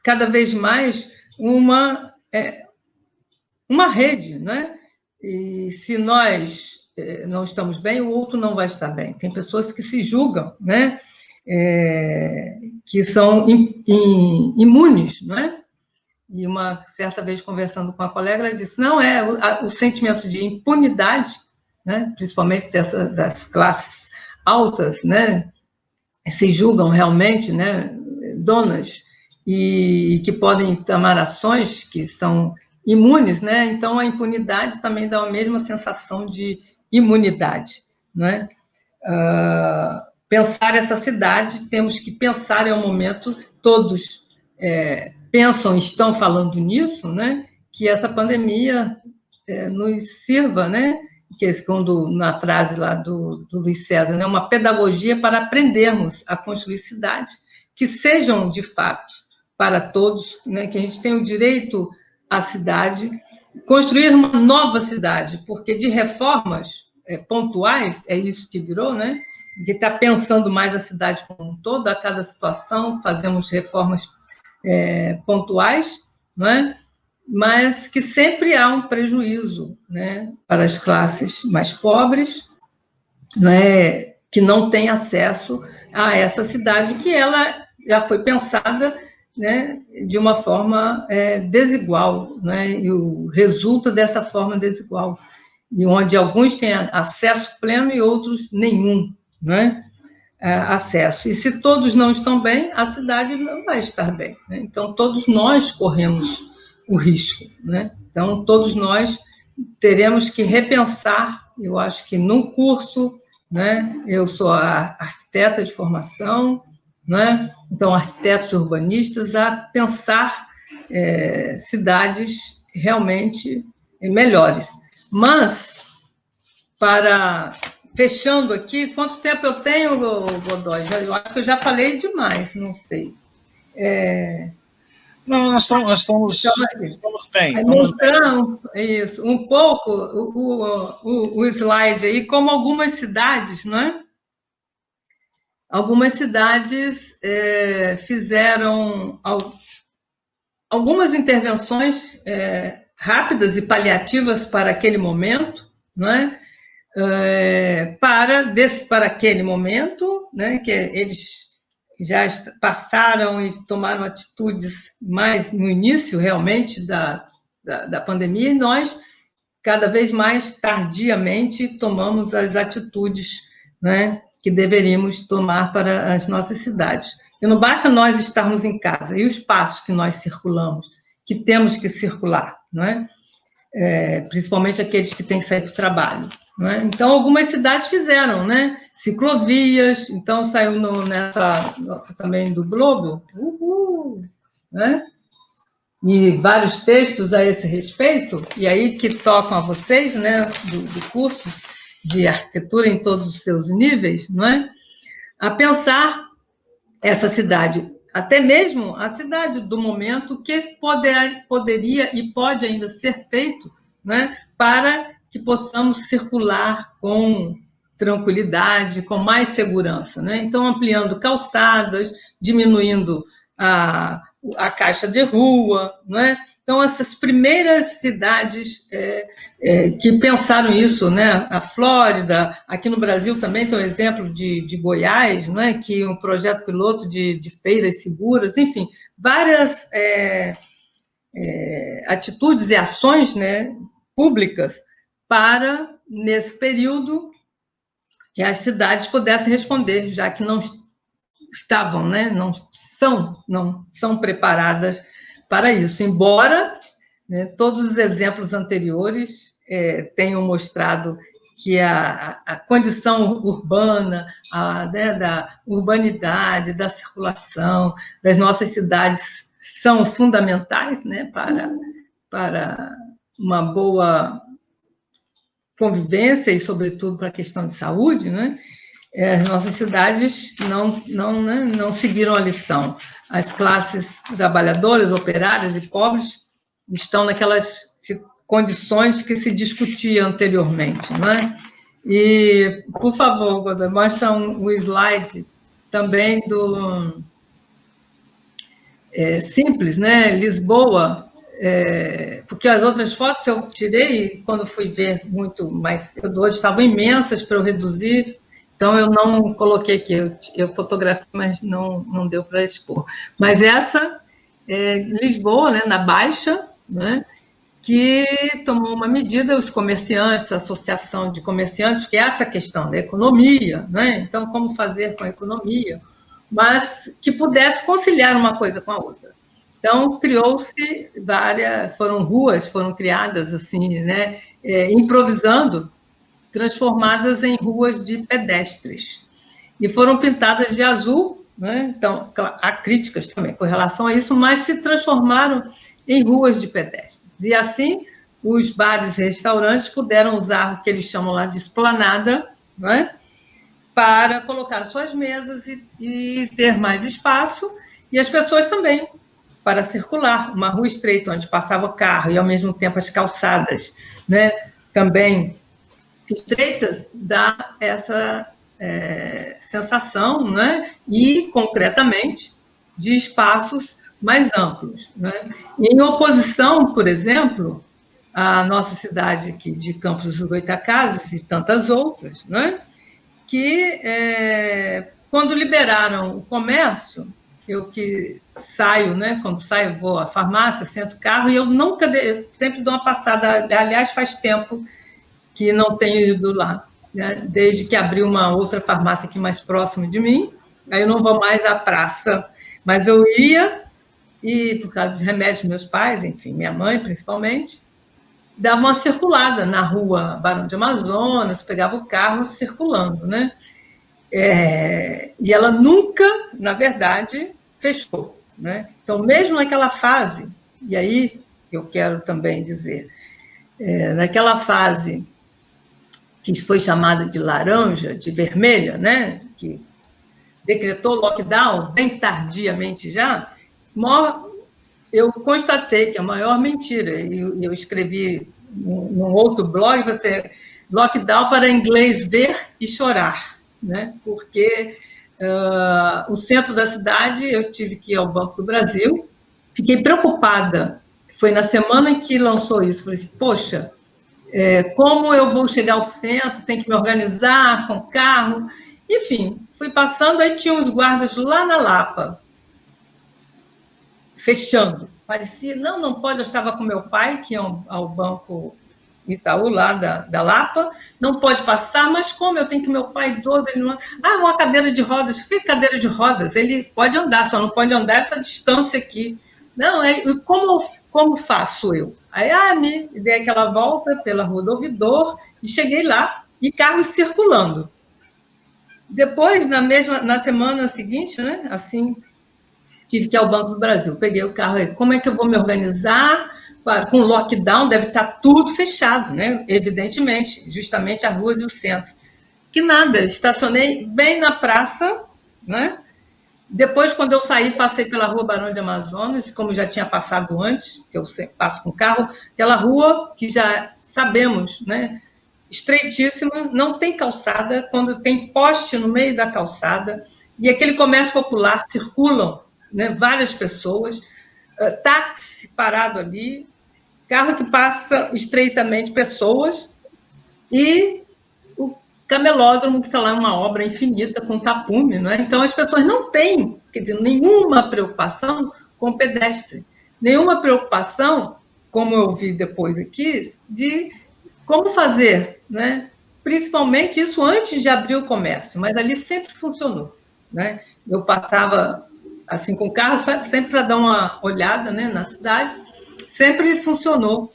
cada vez mais uma rede, né? E se nós não estamos bem, o outro não vai estar bem. Tem pessoas que se julgam, né? Que são imunes, não é? E uma certa vez, conversando com uma colega, ela disse, não, o sentimento de impunidade, né, principalmente das classes altas, né, se julgam realmente, né, donas, e que podem tomar ações que são imunes, né, então a impunidade também dá a mesma sensação de imunidade, né? Pensar essa cidade, temos que pensar, é um momento, todos pensam, estão falando nisso, né, que essa pandemia nos sirva, né, que é segundo na frase lá do Luiz César, né, uma pedagogia para aprendermos a construir cidades que sejam, de fato, para todos, né, que a gente tenha o direito à cidade, construir uma nova cidade, porque de reformas pontuais, é isso que virou, né, que está pensando mais a cidade como um todo, a cada situação, fazemos reformas pontuais, não é? Mas que sempre há um prejuízo, né, para as classes mais pobres, né, que não têm acesso a essa cidade que ela já foi pensada, né, de uma forma desigual, né, e resulta dessa forma desigual, e onde alguns têm acesso pleno e outros nenhum, né, acesso. E se todos não estão bem, a cidade não vai estar bem, né? Então, todos nós corremos o risco, né? Então, todos nós teremos que repensar, eu acho que num curso, né? Eu sou a arquiteta de formação, né? Então, arquitetos urbanistas, a pensar cidades realmente melhores. Mas, fechando aqui, quanto tempo eu tenho, Godoy? Eu acho que eu já falei demais, não sei. Não, nós estamos bem. Mostrando isso, um pouco o slide aí, como algumas cidades, não é? Algumas cidades fizeram algumas intervenções rápidas e paliativas para aquele momento, não é? Para aquele momento, né, que eles já passaram e tomaram atitudes mais no início, realmente, da pandemia, e nós, cada vez mais tardiamente, tomamos as atitudes, né, que deveríamos tomar para as nossas cidades. E não basta nós estarmos em casa, e os passos que nós circulamos, que temos que circular, não é? Principalmente aqueles que têm que sair para o trabalho. Né? Então, algumas cidades fizeram, né? Ciclovias, então saiu nessa também do Globo, né? E vários textos a esse respeito, e aí que tocam a vocês, né? Do cursos de arquitetura em todos os seus níveis, não é? A pensar essa cidade, até mesmo a cidade do momento, que poderia e pode ainda ser feito, né, para que possamos circular com tranquilidade, com mais segurança, né? Então, ampliando calçadas, diminuindo a caixa de rua, né? Então, essas primeiras cidades que pensaram isso, né? A Flórida, aqui no Brasil também tem um exemplo de Goiás, né? Que um projeto piloto de feiras seguras, enfim, várias atitudes e ações, né, públicas para, nesse período, que as cidades pudessem responder, já que não estavam, né, não são preparadas para isso, embora, né, todos os exemplos anteriores tenham mostrado que a condição urbana, né, da urbanidade, da circulação das nossas cidades são fundamentais, né, para uma boa convivência e, sobretudo, para a questão de saúde, né? As nossas cidades não seguiram a lição. As classes trabalhadoras, operárias e pobres estão naquelas condições que se discutia anteriormente, não é? E, por favor, Godoy, mostra um slide também do simples, né? Lisboa, porque as outras fotos eu tirei quando fui ver muito mais cedo, hoje estavam imensas para eu reduzir, então eu não coloquei aqui, eu fotografei, mas não deu para expor. Mas essa Lisboa, né, na Baixa, né, que tomou uma medida, os comerciantes, a associação de comerciantes, que é essa questão da economia, né? Então, como fazer com a economia, mas que pudesse conciliar uma coisa com a outra. Então, criou-se ruas foram criadas, assim, né, improvisando, transformadas em ruas de pedestres. E foram pintadas de azul, né? Então, há críticas também com relação a isso, mas se transformaram em ruas de pedestres. E assim, os bares e restaurantes puderam usar o que eles chamam lá de esplanada, não é? Para colocar suas mesas e ter mais espaço, e as pessoas também, para circular. Uma rua estreita onde passava o carro e, ao mesmo tempo, as calçadas, né, também estreitas, dá essa sensação, né, e, concretamente, de espaços mais amplos. Né? Em oposição, por exemplo, à nossa cidade aqui de Campos dos Goytacazes e tantas outras, né, que quando liberaram o comércio, eu que saio, né, quando saio, vou à farmácia, sento o carro, e eu nunca, sempre dou uma passada, aliás, faz tempo que não tenho ido lá, né, desde que abriu uma outra farmácia aqui mais próximo de mim, aí eu não vou mais à praça, mas eu ia, e por causa dos remédios dos meus pais, enfim, minha mãe principalmente, dava uma circulada na rua Barão de Amazonas, pegava o carro circulando, né? E ela nunca, na verdade, fechou, né? Então, mesmo naquela fase, e aí eu quero também dizer, naquela fase que foi chamada de laranja, de vermelha, né? Que decretou lockdown bem tardiamente já, eu constatei que a maior mentira, e eu escrevi num outro blog, lockdown para inglês ver e chorar, né? Porque o centro da cidade, eu tive que ir ao Banco do Brasil, fiquei preocupada, foi na semana em que lançou isso, falei assim, poxa, como eu vou chegar ao centro, tem que me organizar com carro, enfim, fui passando, aí tinha os guardas lá na Lapa, fechando. Parecia, não pode, eu estava com meu pai, que ia ao Banco Itaú, lá da Lapa, não pode passar, mas como eu tenho que meu pai idoso, ele não... uma cadeira de rodas. Que cadeira de rodas? Ele pode andar, só não pode andar essa distância aqui. Não, como faço eu? Aí, dei aquela volta pela Rua do Ouvidor e cheguei lá, e carros circulando. Depois, na semana seguinte, né, assim, tive que ir ao Banco do Brasil, peguei o carro aí, como é que eu vou me organizar? Com o lockdown deve estar tudo fechado, né? Evidentemente, justamente a rua do centro. Que nada, estacionei bem na praça, né? Depois, quando eu saí, passei pela Rua Barão de Amazonas, como já tinha passado antes, que eu passo com carro, aquela rua que já sabemos, né? Estreitíssima, não tem calçada, quando tem poste no meio da calçada, e aquele comércio popular circulam, né, várias pessoas, táxi parado ali, carro que passa estreitamente pessoas, e o camelódromo, que está lá uma obra infinita com tapume, não é? Então as pessoas não têm, quer dizer, nenhuma preocupação com o pedestre, nenhuma preocupação, como eu vi depois aqui, de como fazer, né? Principalmente isso antes de abrir o comércio, mas ali sempre funcionou, né? Eu passava assim com o carro, sempre para dar uma olhada, né, na cidade, sempre funcionou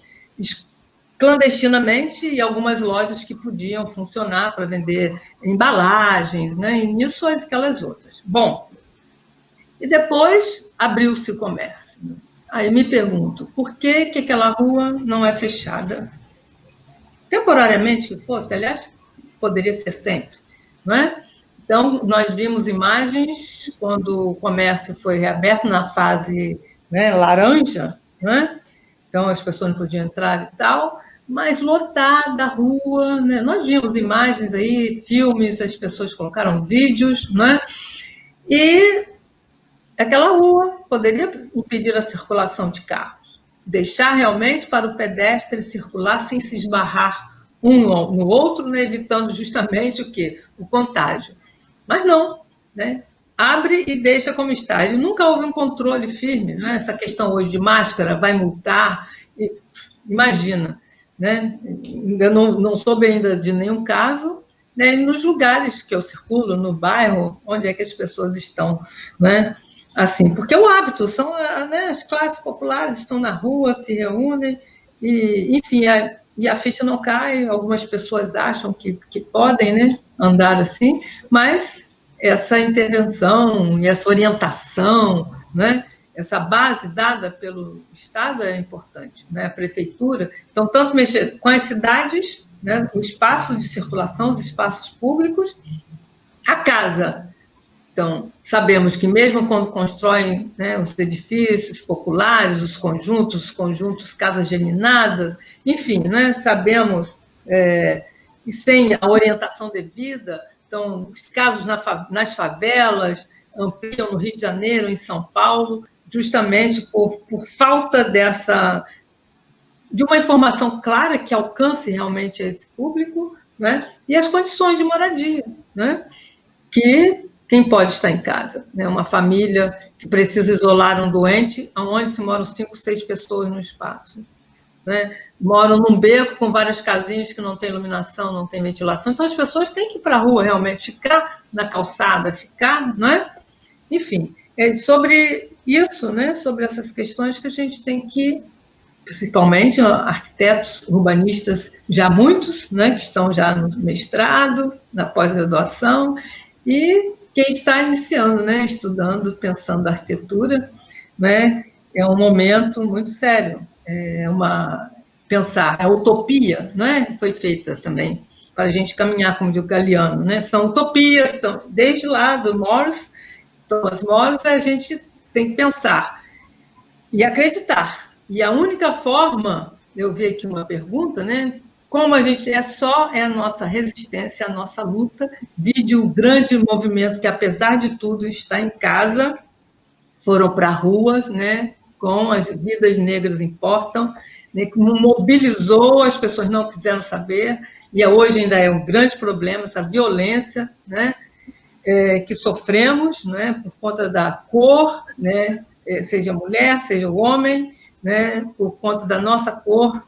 clandestinamente, e algumas lojas que podiam funcionar para vender embalagens, né, e nisso aquelas outras. Bom, e depois abriu-se o comércio. Aí me pergunto, por que aquela rua não é fechada? Temporariamente que fosse, aliás, poderia ser sempre, não é? Então, nós vimos imagens quando o comércio foi reaberto na fase, né, laranja, né? Então as pessoas não podiam entrar e tal, mas lotada a rua, né? Nós vimos imagens aí, filmes, as pessoas colocaram vídeos, né? E aquela rua poderia impedir a circulação de carros, deixar realmente para o pedestre circular sem se esbarrar um no outro, né? Evitando justamente o quê? O contágio. Mas não, né? Abre e deixa como está. E nunca houve um controle firme, né? Essa questão hoje de máscara, vai multar, imagina, né? Eu não soube ainda de nenhum caso, né? Nos lugares que eu circulo, no bairro, onde é que as pessoas estão, né? Assim, porque o hábito são, né, as classes populares estão na rua, se reúnem, e, enfim, e a ficha não cai, algumas pessoas acham que podem, né, andar assim, mas essa intervenção e essa orientação, né, essa base dada pelo Estado é importante, né? A prefeitura. Então, tanto mexer com as cidades, né? O espaço de circulação, os espaços públicos, a casa. Então, sabemos que mesmo quando constroem, né, os edifícios populares, os conjuntos, casas geminadas, enfim, né, sabemos, e sem a orientação devida, então, os casos nas favelas ampliam no Rio de Janeiro, em São Paulo, justamente por falta de uma informação clara que alcance realmente esse público, né? E as condições de moradia, né? Que quem pode estar em casa, né? Uma família que precisa isolar um doente, onde se moram 5, 6 pessoas no espaço, né? Moram num beco com várias casinhas que não tem iluminação, não tem ventilação, então as pessoas têm que ir para a rua realmente, ficar na calçada, não é? Enfim, é sobre isso, né? Sobre essas questões que a gente tem que, principalmente arquitetos, urbanistas, já muitos, né? Que estão já no mestrado, na pós-graduação, e quem está iniciando, né? Estudando, pensando arquitetura, né? É um momento muito sério. Pensar, a utopia, né? Foi feita também para a gente caminhar, como diz o Galeano, né? São utopias, desde lá do Morris, Thomas Morris, a gente tem que pensar e acreditar. E a única forma, eu vi aqui uma pergunta, né? Como a gente é a nossa resistência, a nossa luta, vide o grande movimento que, apesar de tudo, está em casa, foram para a rua, né? Com as vidas negras importam, né? Mobilizou, as pessoas não quiseram saber, e hoje ainda é um grande problema, essa violência, né? Que sofremos, né, por conta da cor, né, seja mulher, seja homem, né, por conta da nossa cor,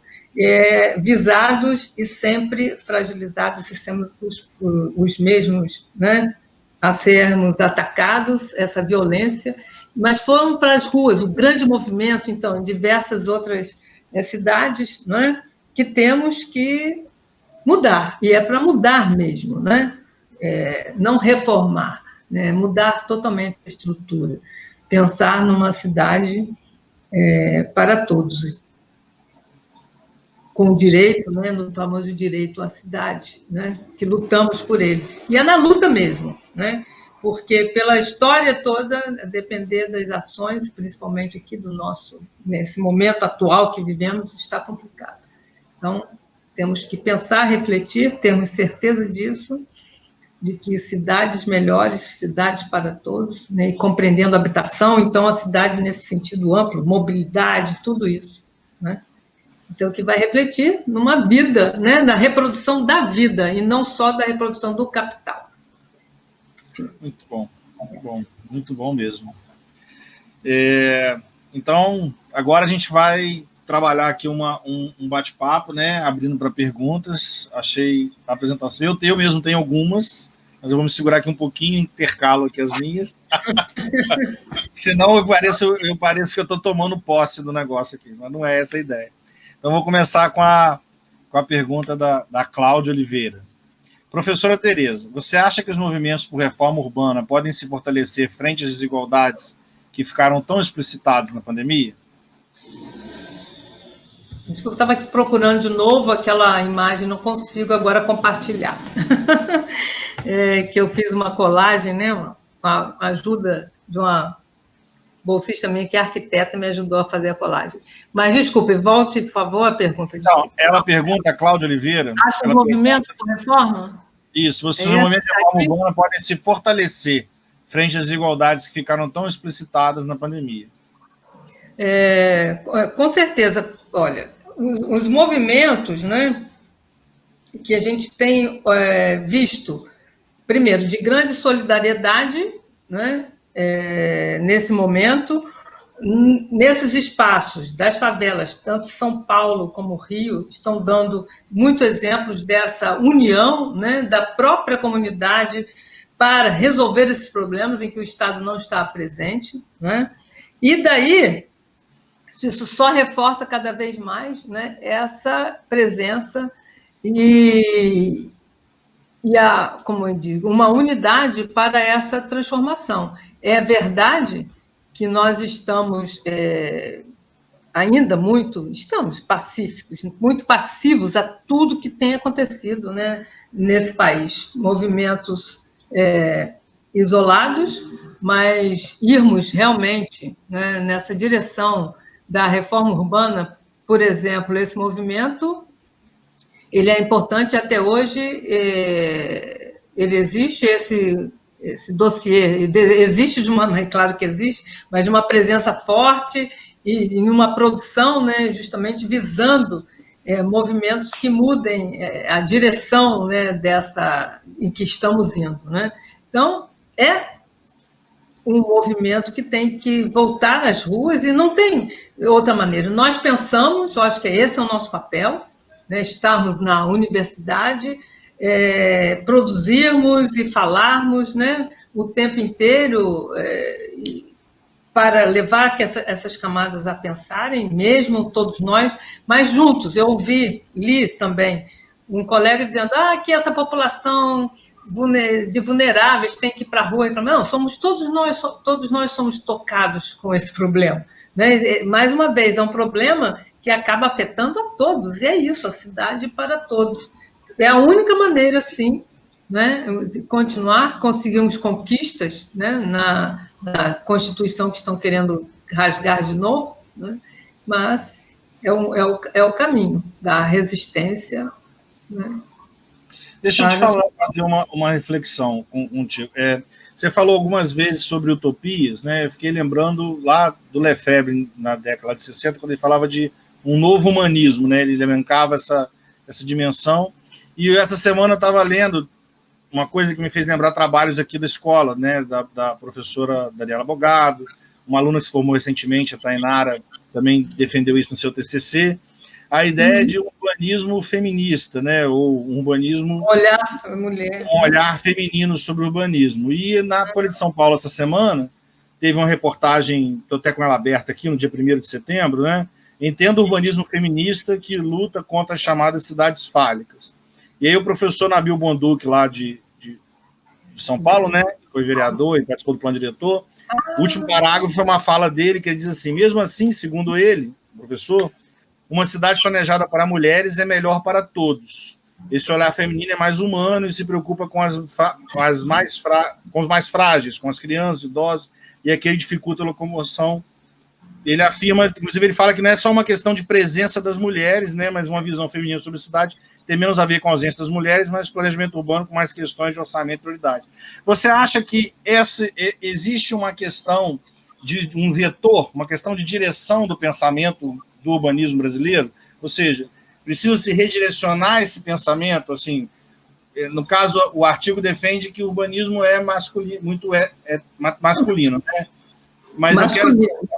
visados e sempre fragilizados, e sermos os mesmos, né, a sermos atacados, essa violência, mas foram para as ruas, o grande movimento, então, em diversas outras cidades, né, que temos que mudar, e é para mudar mesmo, né? Não reformar, né? Mudar totalmente a estrutura, pensar numa cidade para todos, com o direito, né? No famoso direito à cidade, né? Que lutamos por ele. E é na luta mesmo, né? Porque pela história toda, a depender das ações, principalmente aqui nesse momento atual que vivemos, está complicado. Então, temos que pensar, refletir, termos certeza disso, de que cidades melhores, cidades para todos, né? E compreendendo a habitação, então a cidade nesse sentido amplo, mobilidade, tudo isso, né? Então, que vai refletir numa vida, né? Na reprodução da vida, e não só da reprodução do capital. Muito bom, muito bom, muito bom mesmo. Então, agora a gente vai trabalhar aqui um bate-papo, né, abrindo para perguntas. Achei a apresentação, eu mesmo tenho algumas, mas eu vou me segurar aqui um pouquinho, intercalo aqui as minhas, senão eu pareço que eu estou tomando posse do negócio aqui, mas não é essa a ideia. Então, vou começar com a pergunta da Cláudia Oliveira. Professora Tereza, você acha que os movimentos por reforma urbana podem se fortalecer frente às desigualdades que ficaram tão explicitadas na pandemia? Desculpa, eu estava aqui procurando de novo aquela imagem, não consigo agora compartilhar. Que eu fiz uma colagem, né, com a ajuda de uma bolsista minha que é arquiteta, me ajudou a fazer a colagem. Mas, desculpe, volte, por favor, a pergunta. Não, ela pergunta, a Cláudia Oliveira... Acha o movimento por reforma? Isso, vocês no movimento de reforma urbana podem se fortalecer frente às desigualdades que ficaram tão explicitadas na pandemia. Com certeza. Olha, os movimentos, né, que a gente tem visto, primeiro, de grande solidariedade, né, nesse momento, nesses espaços das favelas, tanto São Paulo como Rio, estão dando muitos exemplos dessa união, né, da própria comunidade para resolver esses problemas em que o Estado não está presente, né? E daí, isso só reforça cada vez mais, né, essa presença e como eu digo, uma unidade para essa transformação. É verdade que nós estamos ainda estamos pacíficos, muito passivos a tudo que tem acontecido, né, nesse país. Movimentos isolados, mas irmos realmente, né, nessa direção da reforma urbana, por exemplo, esse movimento, ele é importante até hoje, ele existe, esse dossiê, existe claro que existe, mas de uma presença forte e em uma produção, né, justamente visando movimentos que mudem a direção, né, em que estamos indo, né? Então, é um movimento que tem que voltar às ruas e não tem outra maneira. Nós pensamos, eu acho que esse é o nosso papel, né, estarmos na universidade, produzirmos e falarmos, né, o tempo inteiro para levar essas camadas a pensarem, mesmo todos nós, mas juntos. Eu li também um colega dizendo que essa população de vulneráveis tem que ir para a rua. Não, todos nós somos tocados com esse problema, né? Mais uma vez, é um problema que acaba afetando a todos, e é isso, a cidade para todos. É a única maneira, sim, né, de conseguirmos conquistas, né, na Constituição que estão querendo rasgar de novo, né, mas é o caminho da resistência. Né. Deixa eu te fazer uma reflexão contigo. Você falou algumas vezes sobre utopias, né? Eu fiquei lembrando lá do Lefebvre, na década de 60, quando ele falava de um novo humanismo, né? Ele elencava essa dimensão. E essa semana eu estava lendo uma coisa que me fez lembrar trabalhos aqui da escola, né? Da professora Daniela Bogado, uma aluna que se formou recentemente, a Tainara, também defendeu isso no seu TCC. A ideia de um urbanismo feminista, né? Ou um urbanismo... Um olhar feminino sobre o urbanismo. E na Folha de São Paulo, essa semana, teve uma reportagem, estou até com ela aberta aqui, no dia 1º de setembro, né? Entenda o urbanismo feminista que luta contra as chamadas cidades fálicas. E aí o professor Nabil Bonduque, lá de São Paulo, né? Que foi vereador e participou do plano diretor. O último parágrafo foi uma fala dele, que ele diz assim: mesmo assim, segundo ele, professor, uma cidade planejada para mulheres é melhor para todos. Esse olhar feminino é mais humano e se preocupa com os mais frágeis, com as crianças, idosos, e aquele dificulta a locomoção. Ele afirma, inclusive ele fala que não é só uma questão de presença das mulheres, né, mas uma visão feminina sobre a cidade tem menos a ver com a ausência das mulheres, mas planejamento urbano com mais questões de orçamento e prioridade. Você acha que existe uma questão de um vetor, uma questão de direção do pensamento do urbanismo brasileiro? Ou seja, precisa se redirecionar esse pensamento? Assim, no caso, o artigo defende que o urbanismo é masculino, masculino, né? Mas masculino.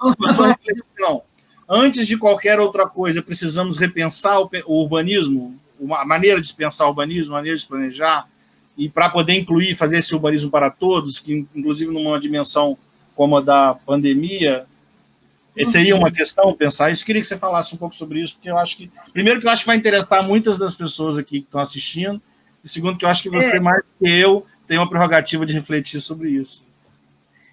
Eu quero a sua reflexão. Antes de qualquer outra coisa, precisamos repensar o urbanismo, a maneira de pensar o urbanismo, a maneira de se planejar, e para poder incluir, fazer esse urbanismo para todos, que inclusive numa dimensão como a da pandemia, seria uma questão pensar isso. Queria que você falasse um pouco sobre isso, porque eu acho que, primeiro, que eu acho que vai interessar muitas das pessoas aqui que estão assistindo, e segundo, que eu acho que você, mais que eu, tem uma prerrogativa de refletir sobre isso.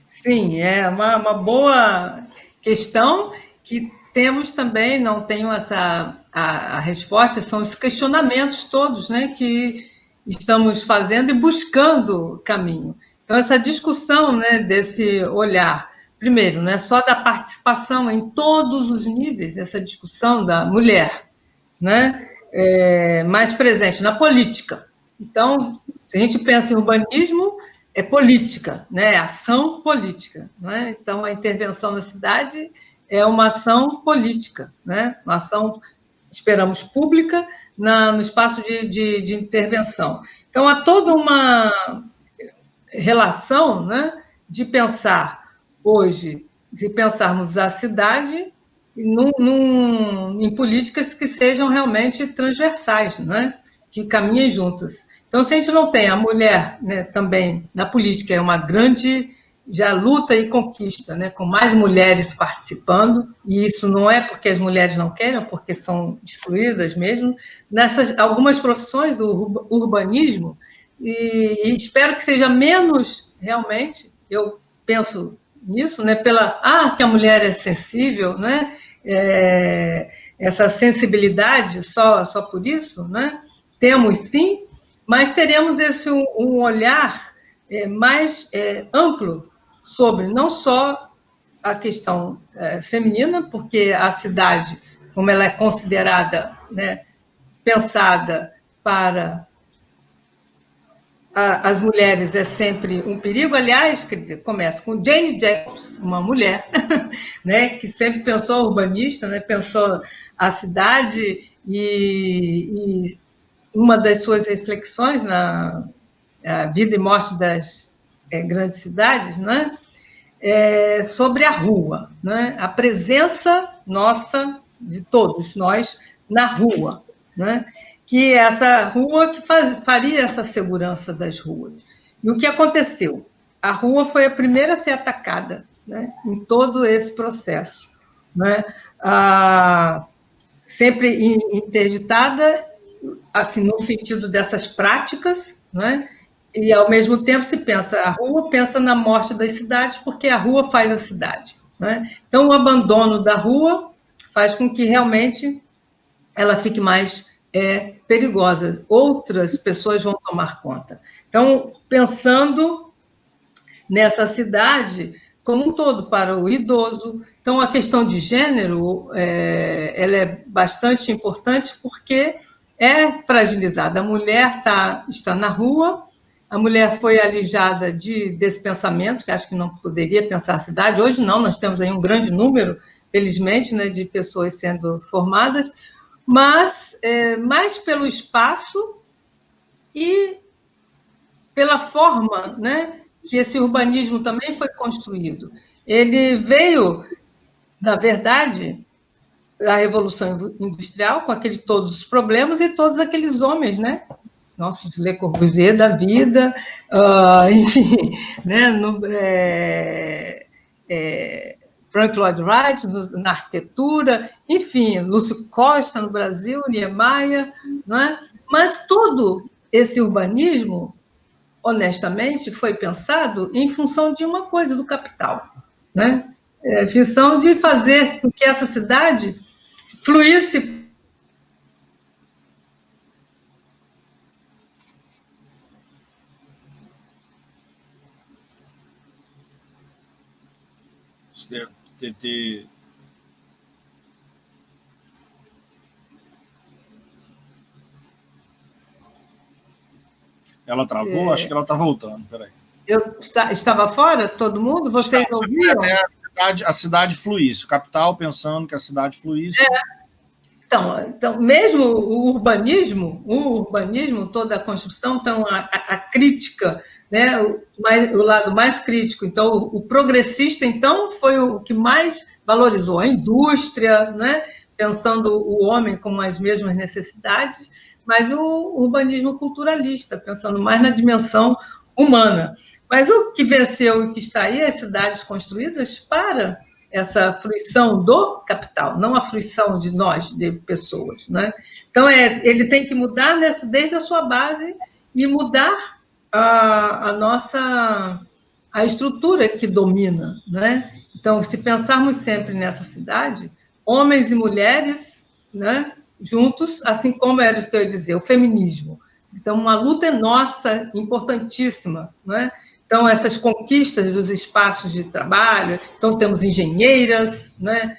Sim, é uma boa questão que temos também, não tenho a resposta, são os questionamentos todos, né, que estamos fazendo e buscando caminho. Então, essa discussão, né, desse olhar, primeiro, não é só da participação em todos os níveis dessa discussão da mulher, né, mais presente na política. Então, se a gente pensa em urbanismo, é política, né, ação política, né? Então, a intervenção na cidade é uma ação política, né, uma ação, esperamos, pública no espaço de intervenção. Então, há toda uma relação, né, de pensar hoje, se pensarmos a cidade em políticas que sejam realmente transversais, né, que caminhem juntas. Então, se a gente não tem a mulher, né, também na política, é uma grande já luta e conquista, né, com mais mulheres participando, e isso não é porque as mulheres não querem, é porque são excluídas mesmo, nessas algumas profissões do urbanismo, e espero que seja menos, realmente, eu penso nisso, né? Que a mulher é sensível, né? Essa sensibilidade só por isso, né? Temos sim, mas teremos um olhar mais amplo sobre não só a questão feminina, porque a cidade, como ela é considerada, né, pensada para as mulheres, é sempre um perigo. Aliás, quer dizer, começa com Jane Jacobs, uma mulher, né, que sempre pensou, urbanista, né, pensou a cidade, e uma das suas reflexões na vida e morte das grandes cidades, né, sobre a rua, né, a presença nossa, de todos nós, na rua, né, que essa rua que faria essa segurança das ruas. E o que aconteceu? A rua foi a primeira a ser atacada, né, em todo esse processo, né, sempre interditada, assim, no sentido dessas práticas, né, e, ao mesmo tempo, se pensa, a rua pensa na morte das cidades, porque a rua faz a cidade, né? Então, o abandono da rua faz com que, realmente, ela fique mais perigosa. Outras pessoas vão tomar conta. Então, pensando nessa cidade como um todo, para o idoso. Então, a questão de gênero ela é bastante importante, porque é fragilizada. A mulher está na rua, a mulher foi alijada desse pensamento, que acho que não poderia pensar a cidade. Hoje não, nós temos aí um grande número, felizmente, né, de pessoas sendo formadas, mas mais pelo espaço e pela forma, né, que esse urbanismo também foi construído. Ele veio, na verdade, da Revolução Industrial, com todos os problemas e todos aqueles homens, né? Nossos Le Corbusier da vida, enfim, né? Frank Lloyd Wright na arquitetura, enfim, Lúcio Costa no Brasil, Niemeyer, né? Mas todo esse urbanismo, honestamente, foi pensado em função de uma coisa, do capital, né? Função de fazer com que essa cidade fluísse. Ela travou? Acho que ela está voltando. Peraí. Eu estava fora, todo mundo? Vocês ouviram? A cidade fluísse. O capital pensando que a cidade fluísse. Então, mesmo o urbanismo, toda a construção, então a crítica, né, o lado mais crítico. Então, o progressista, então, foi o que mais valorizou a indústria, né, pensando o homem com as mesmas necessidades, mas o urbanismo culturalista, pensando mais na dimensão humana. Mas o que venceu e que está aí, as cidades construídas para essa fruição do capital, não a fruição de nós, de pessoas, né? Então, ele tem que mudar desde a sua base e mudar a estrutura que domina, né? Então, se pensarmos sempre nessa cidade, homens e mulheres, né, juntos, assim como era o que eu ia dizer, o feminismo. Então, uma luta nossa, importantíssima, né? Então, essas conquistas dos espaços de trabalho, então temos engenheiras, né?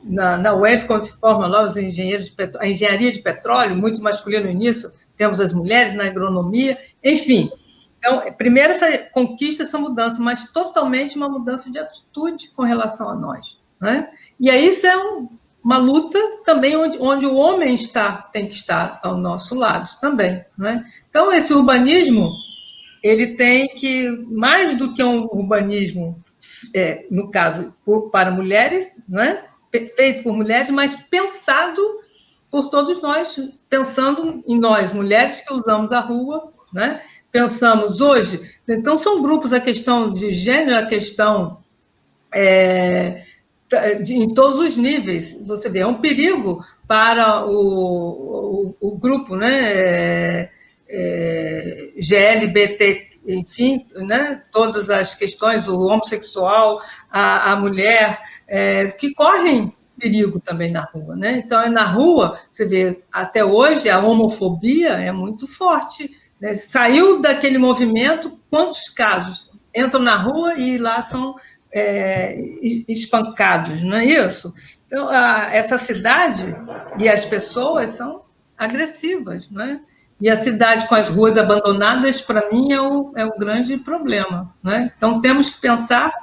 Na UF, quando se formam lá os engenheiros a engenharia de petróleo, muito masculino nisso, temos as mulheres na agronomia, enfim. Então, primeiro essa conquista, essa mudança, mas totalmente uma mudança de atitude com relação a nós, né? E aí isso é uma luta também onde o homem tem que estar ao nosso lado também, né? Então, esse urbanismo, ele tem que, mais do que um urbanismo, no caso, para mulheres, né? Feito por mulheres, mas pensado por todos nós, pensando em nós, mulheres que usamos a rua, né? Pensamos hoje, então são grupos, a questão de gênero, a questão em todos os níveis, você vê, é um perigo para o grupo, né? GLBT, enfim, né, todas as questões, o homossexual, a mulher, que correm perigo também na rua, né? Então, na rua, você vê, até hoje, a homofobia é muito forte, né? Saiu daquele movimento, quantos casos entram na rua e lá são espancados, não é isso? Então, essa cidade e as pessoas são agressivas, não é? E a cidade com as ruas abandonadas, para mim, é o grande problema, não é? Então, temos que pensar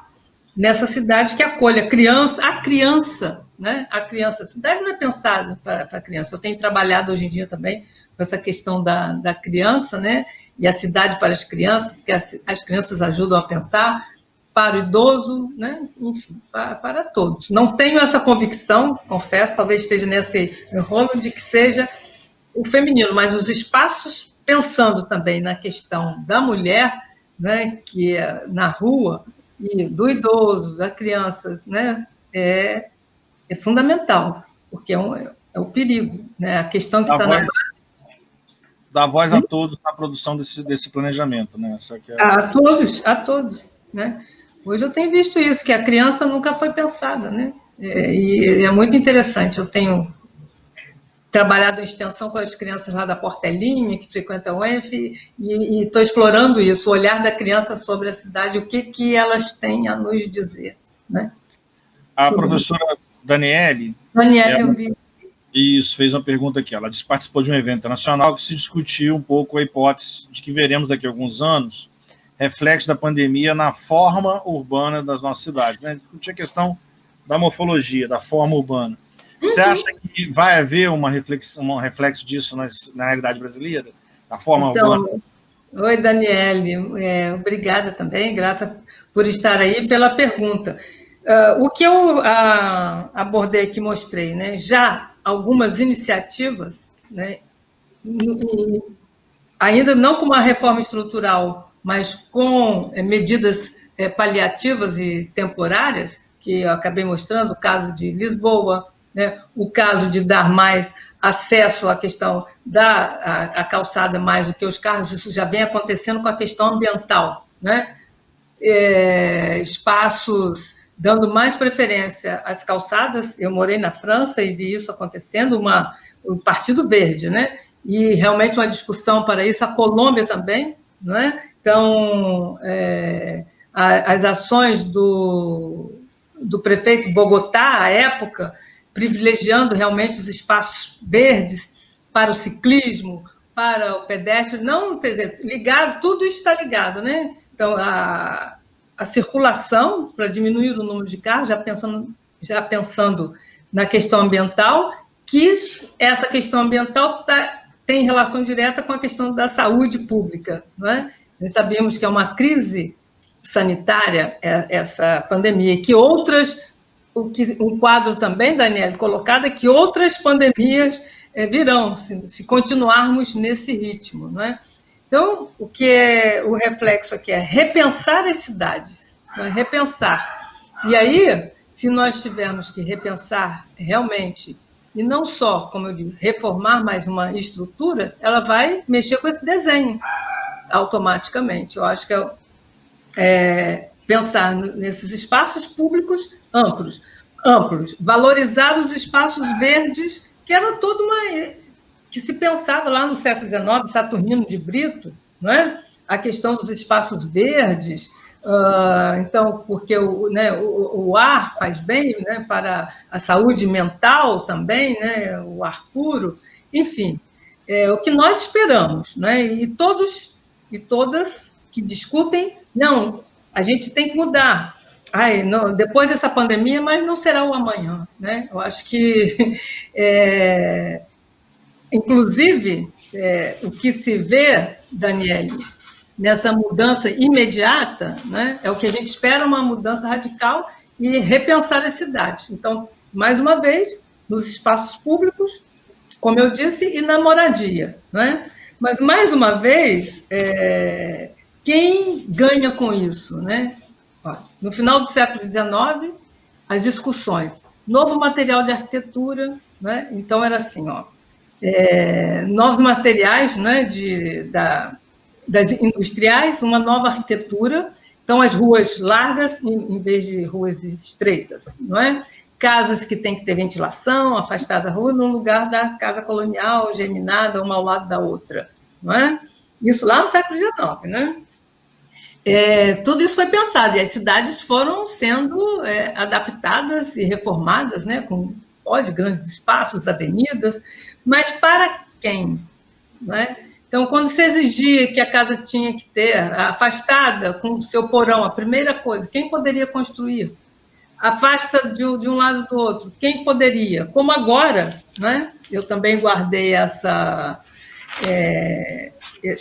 nessa cidade que acolhe a criança, né? A criança, a cidade não é pensada para a criança. Eu tenho trabalhado hoje em dia também com essa questão da criança, né? E a cidade para as crianças, que as crianças ajudam a pensar, para o idoso, né? Enfim, para todos. Não tenho essa convicção, confesso, talvez esteja nesse enrolo de que seja o feminino, mas os espaços, pensando também na questão da mulher, né? Que é na rua, e do idoso, das crianças, né, é fundamental, porque é o perigo, né, a questão que está na base. Dar voz a todos na produção desse planejamento, né? Essa que é... A todos, né? Hoje eu tenho visto isso, que a criança nunca foi pensada, né? E é muito interessante. Eu tenho trabalhado em extensão com as crianças lá da Portelinha, que frequentam o ENF, e estou explorando isso, o olhar da criança sobre a cidade, o que elas têm a nos dizer. Né? A professora Daniele, eu vi. Isso, fez uma pergunta aqui. Ela participou de um evento internacional que se discutiu um pouco a hipótese de que veremos daqui a alguns anos reflexo da pandemia na forma urbana das nossas cidades. Né? Discutir a questão da morfologia, da forma urbana. Você acha que vai haver um reflexo disso na realidade brasileira? Da forma urbana? Oi, Daniele. Obrigada também, grata por estar aí, pela pergunta. O que eu abordei aqui, mostrei, né? Já algumas iniciativas, né? Ainda não com uma reforma estrutural, mas com medidas paliativas e temporárias, que eu acabei mostrando, o caso de Lisboa, né, o caso de dar mais acesso à questão da calçada mais do que os carros, isso já vem acontecendo com a questão ambiental, né? Espaços dando mais preferência às calçadas. Eu morei na França e vi isso acontecendo, o Partido Verde, né? E realmente uma discussão para isso, a Colômbia também, não é? Então, as ações do prefeito Bogotá, à época, privilegiando realmente os espaços verdes para o ciclismo, para o pedestre, não ligado, tudo isso está ligado, né? Então, a circulação, para diminuir o número de carros, já pensando na questão ambiental, que essa questão ambiental tem relação direta com a questão da saúde pública, não é? Nós sabemos que é uma crise sanitária essa pandemia, e que um quadro também, Daniele, colocado, é que outras pandemias virão, se continuarmos nesse ritmo, não é? Então, o que é o reflexo aqui é repensar as cidades, não é? Repensar. E aí, se nós tivermos que repensar realmente, e não só, como eu digo, reformar mais uma estrutura, ela vai mexer com esse desenho automaticamente. Eu acho que pensar nesses espaços públicos amplos, valorizar os espaços verdes, que era toda que se pensava lá no século XIX, Saturnino de Brito, não é? A questão dos espaços verdes, então, porque o ar faz bem, né, para a saúde mental também, né, o ar puro, enfim, o que nós esperamos, né, e todos e todas que discutem, não, a gente tem que mudar. Não, depois dessa pandemia, mas não será o amanhã, né? Eu acho que, inclusive, o que se vê, Daniele, nessa mudança imediata, né, é o que a gente espera, uma mudança radical e repensar as cidades. Então, mais uma vez, nos espaços públicos, como eu disse, e na moradia, né? Mas, mais uma vez, quem ganha com isso, né? No final do século XIX, as discussões, novo material de arquitetura, né? Então era assim, novos materiais, né, das industriais, uma nova arquitetura. Então, as ruas largas em vez de ruas estreitas, não é? Casas que têm que ter ventilação, afastada da rua, no lugar da casa colonial, geminada, uma ao lado da outra, não é? Isso lá no século XIX, né? Tudo isso foi pensado, e as cidades foram sendo adaptadas e reformadas, né, com grandes espaços, avenidas, mas para quem? Né? Então, quando se exigia que a casa tinha que ter afastada com o seu porão, a primeira coisa, quem poderia construir? Afasta de um lado do outro, quem poderia? Como agora, né? Eu também guardei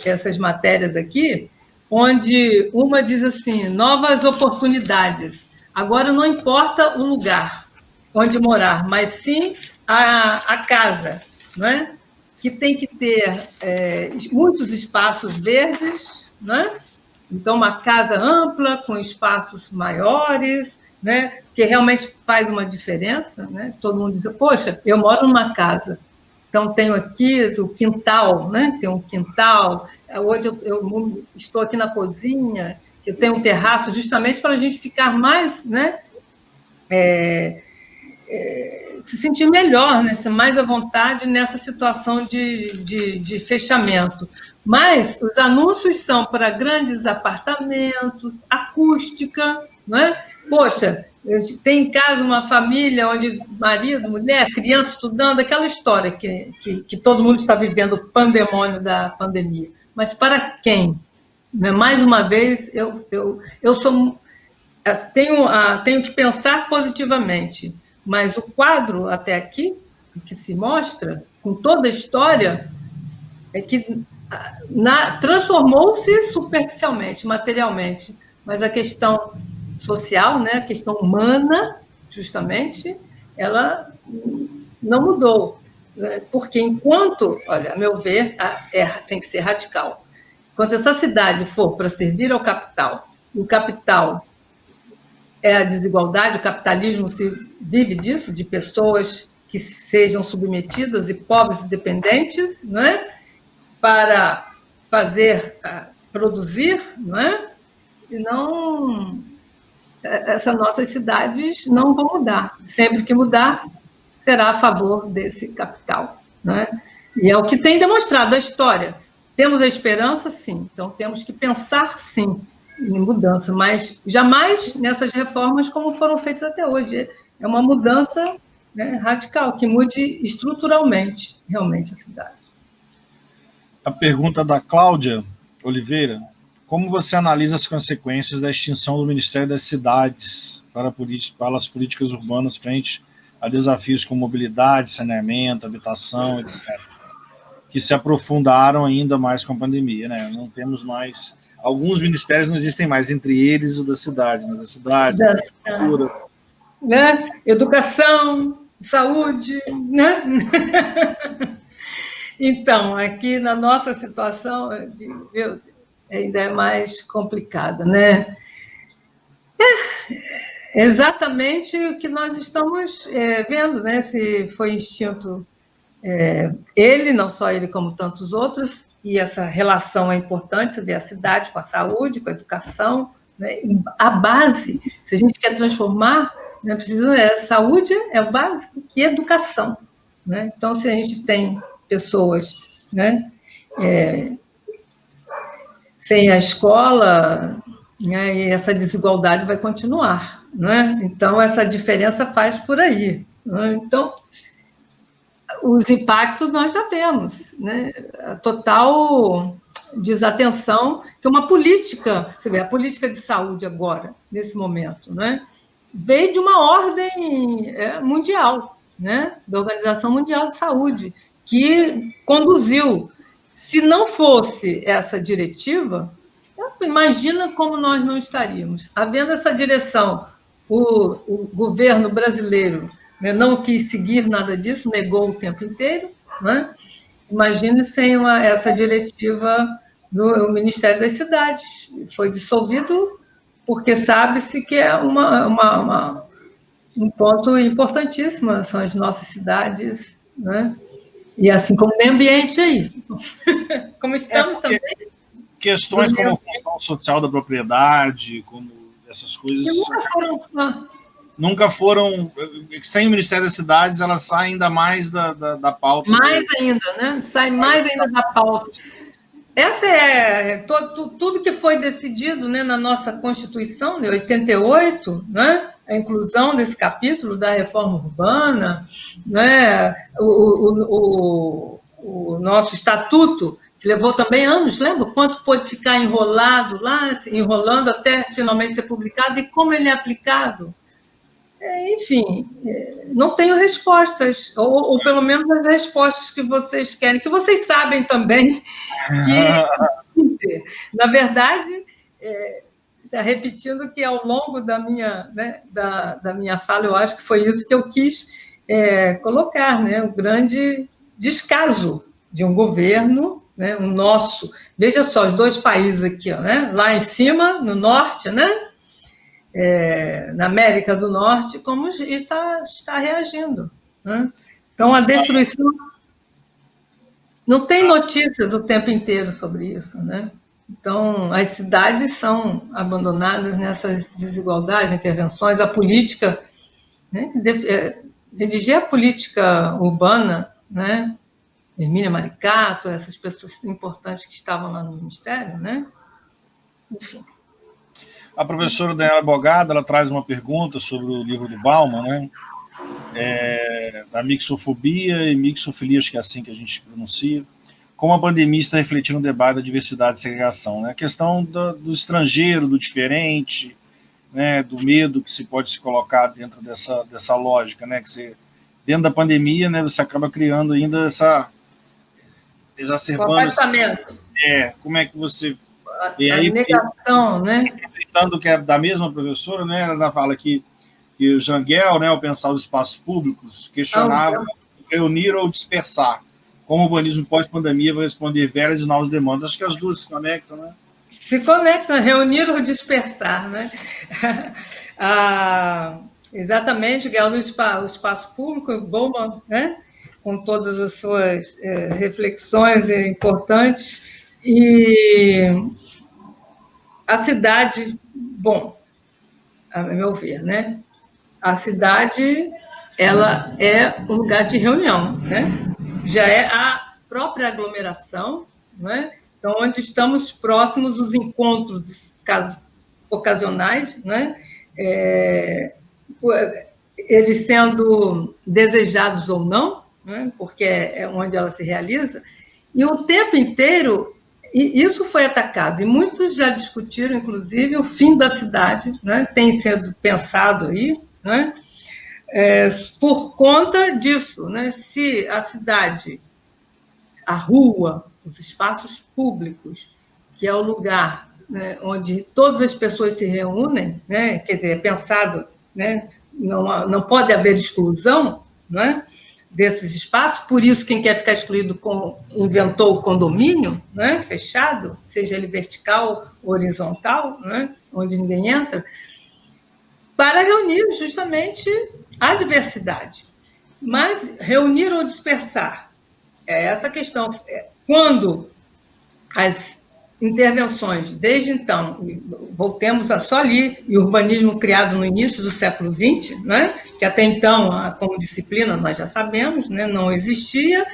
essas matérias aqui, onde uma diz assim, novas oportunidades. Agora não importa o lugar onde morar, mas sim a casa, não é? Que tem que ter muitos espaços verdes, né? Então, uma casa ampla, com espaços maiores, né? Que realmente faz uma diferença, né? Todo mundo diz, poxa, eu moro numa casa, então tenho aqui o quintal, né? Tem um quintal, hoje eu estou aqui na cozinha, eu tenho um terraço justamente para a gente ficar mais, né? Se sentir melhor, né? Ser mais à vontade nessa situação de fechamento. Mas os anúncios são para grandes apartamentos, acústica, não é? Poxa, tem em casa uma família onde marido, mulher, criança estudando, aquela história que todo mundo está vivendo, o pandemônio da pandemia. Mas para quem? Mais uma vez, eu sou... Tenho que pensar positivamente, mas o quadro até aqui, que se mostra, com toda a história, é que transformou-se superficialmente, materialmente, mas a questão social, né, a questão humana, justamente, ela não mudou. Né? Porque enquanto, olha, a meu ver, tem que ser radical. Enquanto essa cidade for para servir ao capital, o capital é a desigualdade, o capitalismo se vive disso, de pessoas que sejam submetidas e pobres e dependentes, não é? Para produzir, não é? E não... Essas nossas cidades não vão mudar. Sempre que mudar, será a favor desse capital. Não é? E é o que tem demonstrado a história. Temos a esperança, sim. Então, temos que pensar, sim, em mudança, mas jamais nessas reformas como foram feitas até hoje. É uma mudança, né, radical, que mude estruturalmente, realmente, a cidade. A pergunta da Cláudia Oliveira: como você analisa as consequências da extinção do Ministério das Cidades para as políticas urbanas frente a desafios como mobilidade, saneamento, habitação, etc., que se aprofundaram ainda mais com a pandemia, né? Não temos mais... Alguns ministérios não existem mais, entre eles o da cidade, né? Da cidade, da cultura. Né? Educação, saúde, né? Então, aqui na nossa situação, ainda é mais complicada, né? Exatamente o que nós estamos vendo, né? Se foi extinto ele, não só ele, como tantos outros, e essa relação é importante, ver a cidade com a saúde, com a educação, né? A base, se a gente quer transformar, né, saúde é o básico, e educação. Né? Então, se a gente tem pessoas, né, sem a escola, né, e essa desigualdade vai continuar. Né? Então, essa diferença faz por aí. Né? Então, os impactos nós já vemos, né? A total desatenção, que é uma política, você vê, a política de saúde agora, nesse momento, né? Veio de uma ordem mundial, né? Da Organização Mundial de Saúde, que conduziu. Se não fosse essa diretiva, imagina como nós não estaríamos. Havendo essa direção, o governo brasileiro não quis seguir nada disso, negou o tempo inteiro, né? Imagine sem essa diretiva do Ministério das Cidades. Foi dissolvido porque sabe-se que é um ponto importantíssimo, são as nossas cidades, né? E assim como o meio ambiente aí. Como estamos também. questões como a função social da propriedade, como essas coisas... Nunca foram... Sem o Ministério das Cidades, elas saem ainda mais da pauta. Mais ainda, né? Sai mais ainda da pauta. Essa é tudo que foi decidido, né, na nossa Constituição, de 88, né, a inclusão desse capítulo da reforma urbana, né, o nosso estatuto, que levou também anos, lembra? Quanto pôde ficar enrolado lá, enrolando até finalmente ser publicado, e como ele é aplicado? Enfim, não tenho respostas, ou pelo menos as respostas que vocês querem, que vocês sabem também, que, na verdade, repetindo que ao longo da minha, né, da minha fala, eu acho que foi isso que eu quis colocar, né, o grande descaso de um governo, né, o nosso, veja só, os dois países aqui, ó, né, lá em cima, no norte, né, na América do Norte, como está reagindo, né? Então, a destruição... Não tem notícias o tempo inteiro sobre isso, né? Então, as cidades são abandonadas nessas desigualdades, intervenções, a política, né? Redigir a política urbana, né? Hermínia Maricato, essas pessoas importantes que estavam lá no Ministério, né? Enfim. A professora Daniela Bogada, ela traz uma pergunta sobre o livro do Bauman, né? Da mixofobia e mixofilia, acho que é assim que a gente pronuncia. Como a pandemia está refletindo no debate da diversidade e segregação, né? A questão do estrangeiro, do diferente, né? Do medo que se pode se colocar dentro dessa lógica, né? Que você, dentro da pandemia, né? Você acaba criando ainda exacerbando... como é que você... E aí, a negação, né? Acreditando que é da mesma professora, né? Ela fala que o Jangel, né, ao pensar os espaços públicos, questionava reunir ou dispersar. Como o urbanismo pós-pandemia vai responder velhas e novas demandas. Acho que as duas se conectam, né? Se conectam, reunir ou dispersar, né? Exatamente, Guel, o espaço público, Bauman, né? Com todas as suas reflexões importantes. E a cidade, bom, a meu ver, né? A cidade, ela é um lugar de reunião, né? Já é a própria aglomeração, né? Então, onde estamos próximos os encontros ocasionais, né? Eles sendo desejados ou não, né? Porque é onde ela se realiza, e o tempo inteiro... E isso foi atacado, e muitos já discutiram, inclusive, o fim da cidade, né? Tem sido pensado aí, né? Por conta disso, né? Se a cidade, a rua, os espaços públicos, que é o lugar, né, onde todas as pessoas se reúnem, né? Quer dizer, é pensado, né? Não pode haver exclusão, né? Desses espaços, por isso quem quer ficar excluído inventou o condomínio, né, fechado, seja ele vertical ou horizontal, né, onde ninguém entra, para reunir justamente a diversidade. Mas reunir ou dispersar, é essa questão. Quando as intervenções, desde então, voltemos a só ali, e o urbanismo criado no início do século XX, né, que até então, como disciplina, nós já sabemos, né, não existia,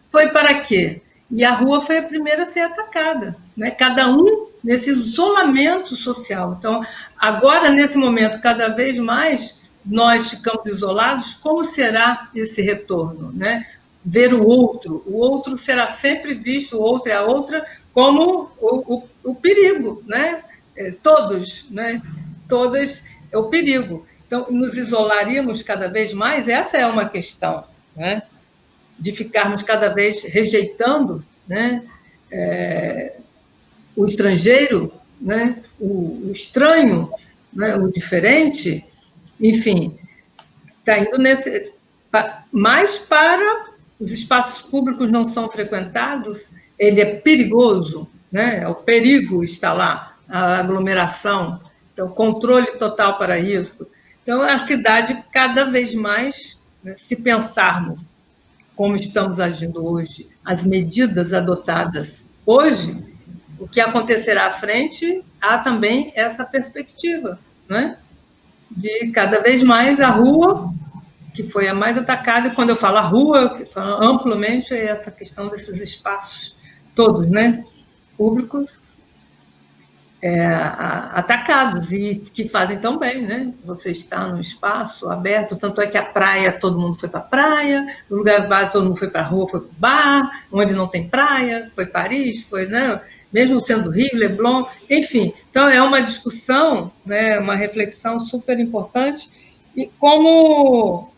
foi para quê? E a rua foi a primeira a ser atacada, né, cada um nesse isolamento social. Então, agora, nesse momento, cada vez mais, nós ficamos isolados, como será esse retorno, né? Ver o outro será sempre visto, o outro e a outra, como o perigo, né? Todas é o perigo. Então, nos isolaríamos cada vez mais, essa é uma questão, né? De ficarmos cada vez rejeitando, né? O estrangeiro, né? O estranho, né? O diferente, enfim, está indo mais para os espaços públicos não são frequentados, ele é perigoso, né? O perigo está lá, a aglomeração, então, controle total para isso. Então, a cidade, cada vez mais, né, se pensarmos como estamos agindo hoje, as medidas adotadas hoje, o que acontecerá à frente, há também essa perspectiva, né? De cada vez mais a rua, que foi a mais atacada, e quando eu falo a rua, eu falo amplamente, é essa questão desses espaços todos, né? Públicos, atacados, e que fazem tão bem, né? Você está num espaço aberto, tanto é que a praia, todo mundo foi para a praia, no lugar bar, todo mundo foi para a rua, foi para o bar, onde não tem praia, foi Paris, foi, né? Mesmo sendo Rio, Leblon, enfim. Então, é uma discussão, né? Uma reflexão super importante, e como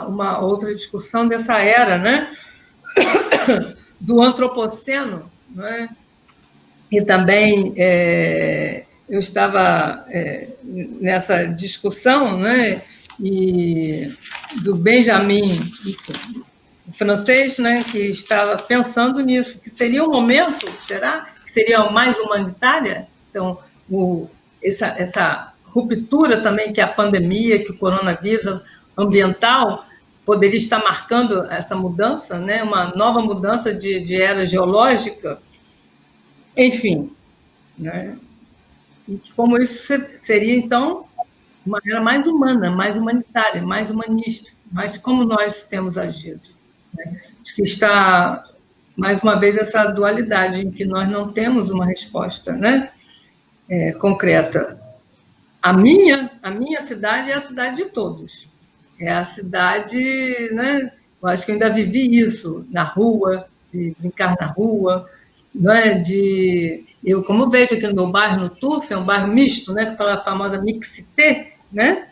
uma outra discussão dessa era, né? Do antropoceno, né? E também eu estava nessa discussão, né, e do Benjamin, enfim, o francês, né, que estava pensando nisso, que seria um momento, será? Que seria mais humanitária? Então, essa ruptura também que a pandemia, que o coronavírus ambiental poderia estar marcando essa mudança, né, uma nova mudança de era geológica. Enfim, né? E como isso seria, então, uma era mais humana, mais humanitária, mais humanista, mas como nós temos agido. Né? Acho que está, mais uma vez, essa dualidade em que nós não temos uma resposta, né? Concreta. A minha cidade é a cidade de todos. É a cidade, né? Eu acho que eu ainda vivi isso na rua, de brincar na rua, não é? Eu, como vejo aqui no meu bairro, no Turf, é um bairro misto, né? Aquela famosa mixité, né?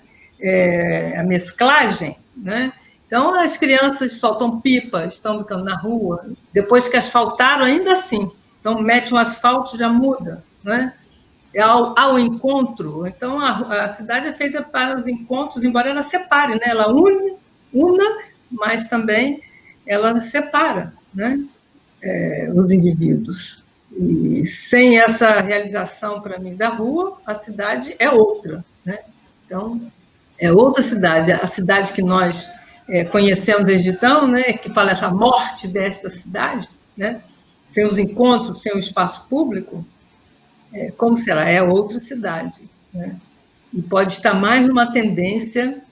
A mesclagem, né? Então, as crianças soltam pipa, estão brincando na rua, depois que asfaltaram, ainda assim. Então, mete um asfalto, já muda, né? Ao encontro. Então, a cidade é feita para os encontros, embora ela separe, né? Ela una, mas também ela separa, né? Os indivíduos. E sem essa realização, para mim, da rua, a cidade é outra, né? Então, é outra cidade. A cidade que nós conhecemos desde então, né? Que fala essa morte desta cidade, né? Sem os encontros, sem o espaço público, como será? É outra cidade, né? E pode estar mais numa tendência,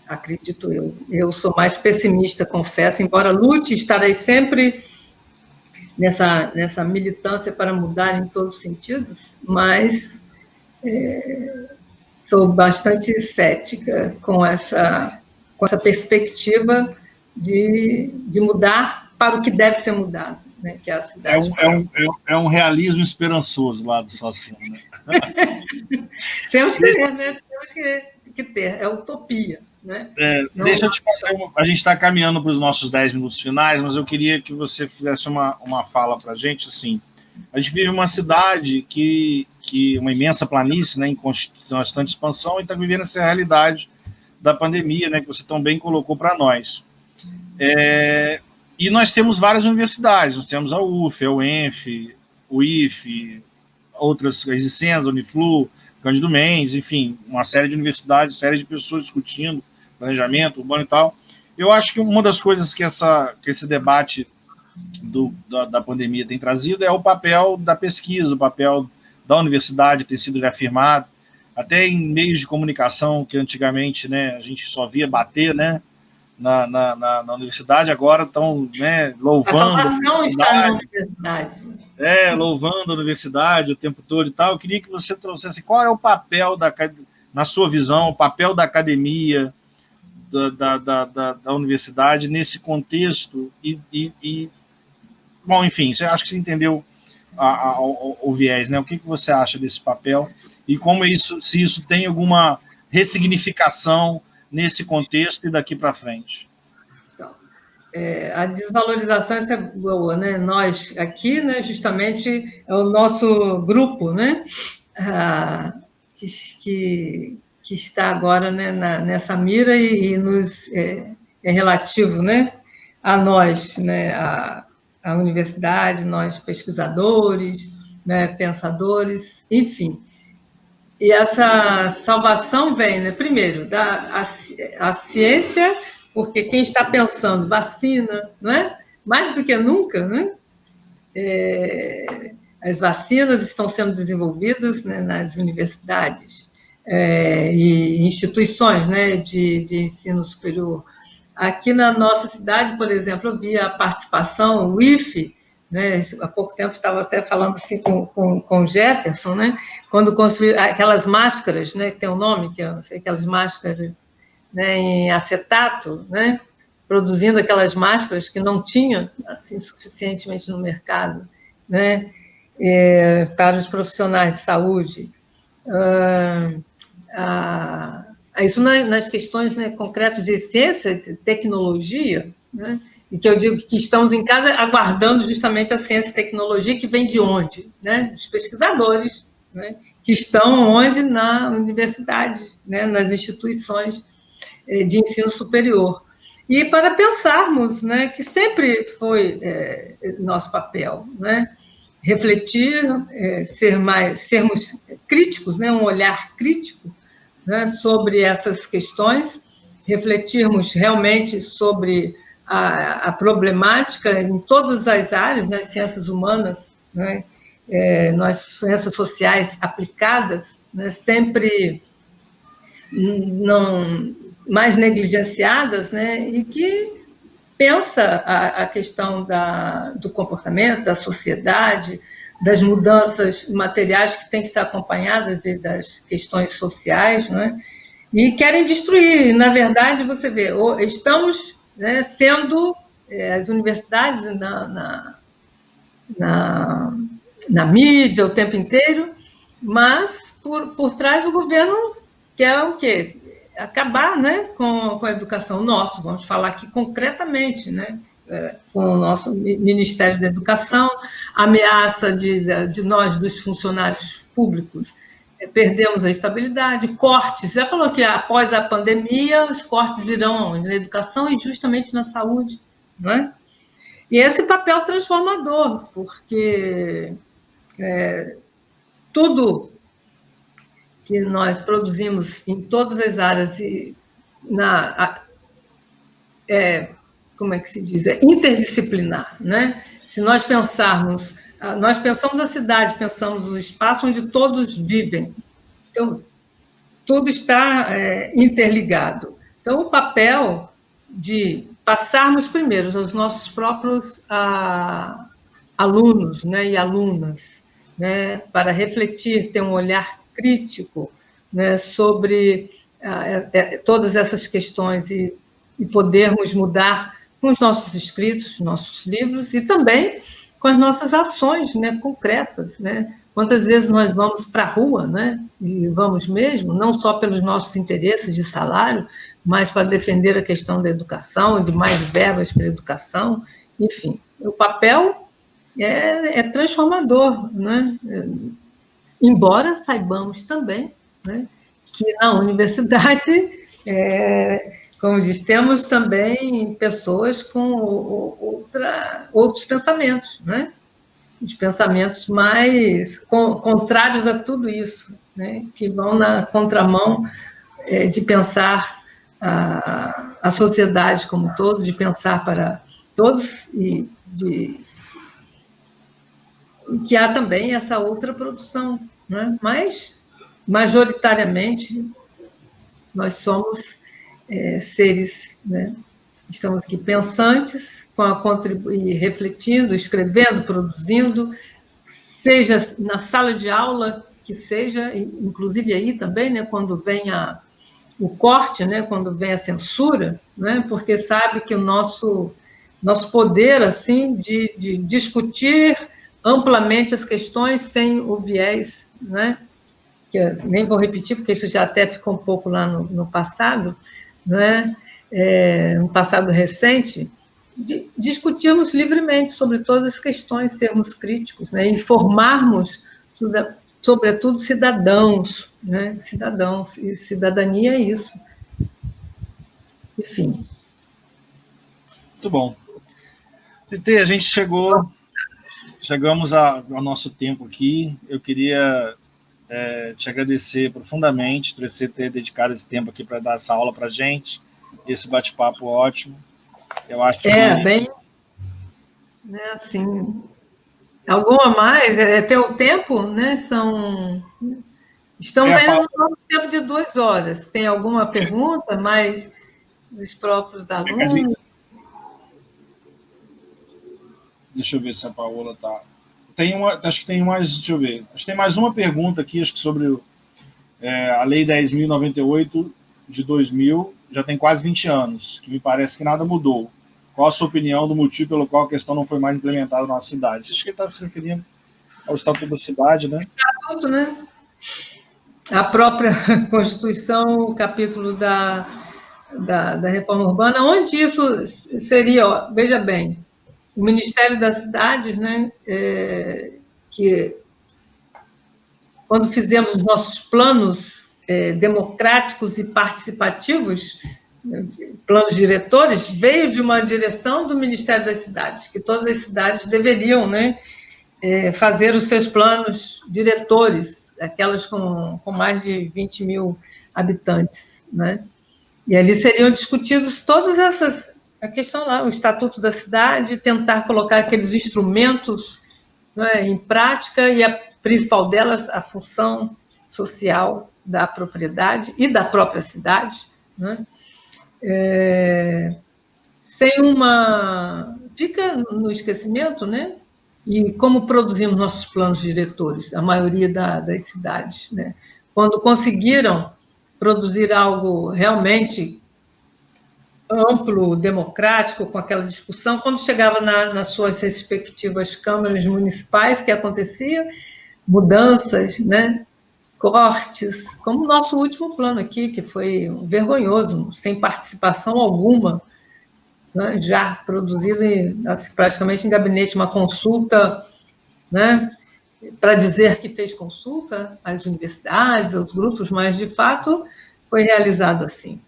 acredito eu. Eu sou mais pessimista, confesso, embora lute, estarei sempre nessa militância para mudar em todos os sentidos, mas sou bastante cética com essa perspectiva de mudar para o que deve ser mudado, né, que é a cidade. É um realismo esperançoso lá do Socino, né? Temos que ter, né? Temos que ter, é utopia. Né? Deixa eu te contar, a gente está caminhando para os nossos 10 minutos finais, mas eu queria que você fizesse uma fala para a gente. Assim, a gente vive uma cidade que uma imensa planície, né, em constante expansão, e está vivendo essa realidade da pandemia, né, que você tão bem colocou para nós. E nós temos várias universidades, nós temos a UF, a UENF, o IFE, outras, a Existenza, a Uniflu, Cândido Mendes, enfim, uma série de universidades, série de pessoas discutindo planejamento urbano e tal. Eu acho que uma das coisas que esse debate da pandemia tem trazido é o papel da pesquisa, o papel da universidade ter sido reafirmado, até em meios de comunicação que antigamente, né, a gente só via bater, né, na universidade, agora estão, né, louvando a salvação está na universidade. Louvando a universidade o tempo todo e tal. Eu queria que você trouxesse qual é o papel, na sua visão, o papel da academia, da universidade nesse contexto bom, enfim, acho que você entendeu o viés, né? O que você acha desse papel e como se isso tem alguma ressignificação nesse contexto e daqui para frente? Então, a desvalorização é boa, né? Nós aqui, né, justamente é o nosso grupo, né? Que está agora, né, nessa mira e nos é relativo, né, a nós, né, a universidade, nós pesquisadores, né, pensadores, enfim. E essa salvação vem, né, primeiro, a ciência, porque quem está pensando vacina, não é? Mais do que nunca, né? as vacinas estão sendo desenvolvidas, né, nas universidades e instituições, né, de ensino superior. Aqui na nossa cidade, por exemplo, eu vi a participação, o IFE, né, há pouco tempo estava até falando assim com o Jefferson, né, quando construiu aquelas máscaras, né, que tem um nome, que eu não sei, aquelas máscaras, né, em acetato, né, produzindo aquelas máscaras que não tinha assim, suficientemente no mercado, né, para os profissionais de saúde. Isso nas questões, né, concretas de ciência e tecnologia, né, e que eu digo que estamos em casa aguardando justamente a ciência e tecnologia, que vem de onde? Né, dos pesquisadores, né, que estão onde? Na universidade, né, nas instituições de ensino superior. E para pensarmos, né, que sempre foi nosso papel, né, refletir, sermos críticos, né, um olhar crítico, né, sobre essas questões, refletirmos realmente sobre a problemática em todas as áreas, nas ciências humanas, né, nas ciências sociais aplicadas, né, sempre não mais negligenciadas, né, e que pensa a questão do comportamento, da sociedade, das mudanças materiais que têm que ser acompanhadas das questões sociais, né, e querem destruir. Na verdade, você vê, estamos, né, sendo as universidades na mídia o tempo inteiro, mas por trás o governo quer o quê? Acabar, né, com a educação. Vamos falar aqui concretamente, né, com o nosso Ministério da Educação, ameaça de nós, dos funcionários públicos, perdemos a estabilidade, cortes. Já falou que após a pandemia os cortes virão na educação e justamente na saúde, não é? E esse papel transformador, porque tudo que nós produzimos em todas as áreas e como é que se diz? Interdisciplinar, né? Se nós pensamos a cidade, pensamos o espaço onde todos vivem. Então, tudo está interligado. Então, o papel de passarmos primeiro aos nossos próprios alunos, né, e alunas, né, para refletir, ter um olhar crítico, né, sobre todas essas questões e podermos mudar com os nossos escritos, nossos livros e também com as nossas ações, né, concretas, né? Quantas vezes nós vamos para a rua, né, e vamos mesmo, não só pelos nossos interesses de salário, mas para defender a questão da educação e de mais verbas para a educação, enfim. O papel é transformador, né? Embora saibamos também, né, que na universidade, como diz, temos também pessoas com outros pensamentos, né? Os pensamentos mais contrários a tudo isso, né? Que vão na contramão de pensar a sociedade como um todo, de pensar para todos e que há também essa outra produção, né? Mas, majoritariamente, nós somos seres, né? Estamos aqui pensantes, refletindo, escrevendo, produzindo, seja na sala de aula, que seja, inclusive aí também, né, quando vem o corte, né, quando vem a censura, né, porque sabe que o nosso poder assim de discutir amplamente as questões sem o viés, né, que eu nem vou repetir, porque isso já até ficou um pouco lá no passado, né, no passado recente, discutirmos livremente sobre todas as questões, sermos críticos, né, e formarmos, sobretudo, cidadãos, né, cidadãos, e cidadania é isso. Enfim. Muito bom. Tete, a gente chegamos ao nosso tempo aqui. Eu queria te agradecer profundamente por você ter dedicado esse tempo aqui para dar essa aula para a gente, esse bate-papo ótimo. Eu acho que... bem, né, assim, Alguma mais? Tem o tempo, né? Estamos ainda no nosso tempo de 2 horas. Tem alguma pergunta mais dos próprios alunos? Deixa eu ver se a Paola tá. Acho que tem mais, deixa eu ver. Acho que tem mais uma pergunta aqui, acho que sobre a Lei 10.098 de 2000, já tem quase 20 anos, que me parece que nada mudou. Qual a sua opinião do motivo pelo qual a questão não foi mais implementada na nossa cidade? Acho que ele está se referindo ao Estatuto da Cidade, né? Estatuto, né? A própria Constituição, o capítulo da reforma urbana, onde isso seria, ó, veja bem, o Ministério das Cidades, né, que quando fizemos os nossos planos democráticos e participativos, planos diretores, veio de uma direção do Ministério das Cidades, que todas as cidades deveriam, né, fazer os seus planos diretores, aquelas com mais de 20 mil habitantes, né? E ali seriam discutidos todas essas, a questão lá, o Estatuto da Cidade, tentar colocar aqueles instrumentos, né, em prática, e a principal delas, a função social da propriedade e da própria cidade, né? Sem uma... Fica no esquecimento, né? E como produzimos nossos planos diretores, a maioria das cidades, né? Quando conseguiram produzir algo realmente amplo, democrático, com aquela discussão, quando chegava nas suas respectivas câmaras municipais, que acontecia mudanças, né? Cortes, como o nosso último plano aqui, que foi vergonhoso, sem participação alguma, né, já produzido praticamente em gabinete, uma consulta, né, para dizer que fez consulta às universidades, aos grupos, mas, de fato, foi realizado assim,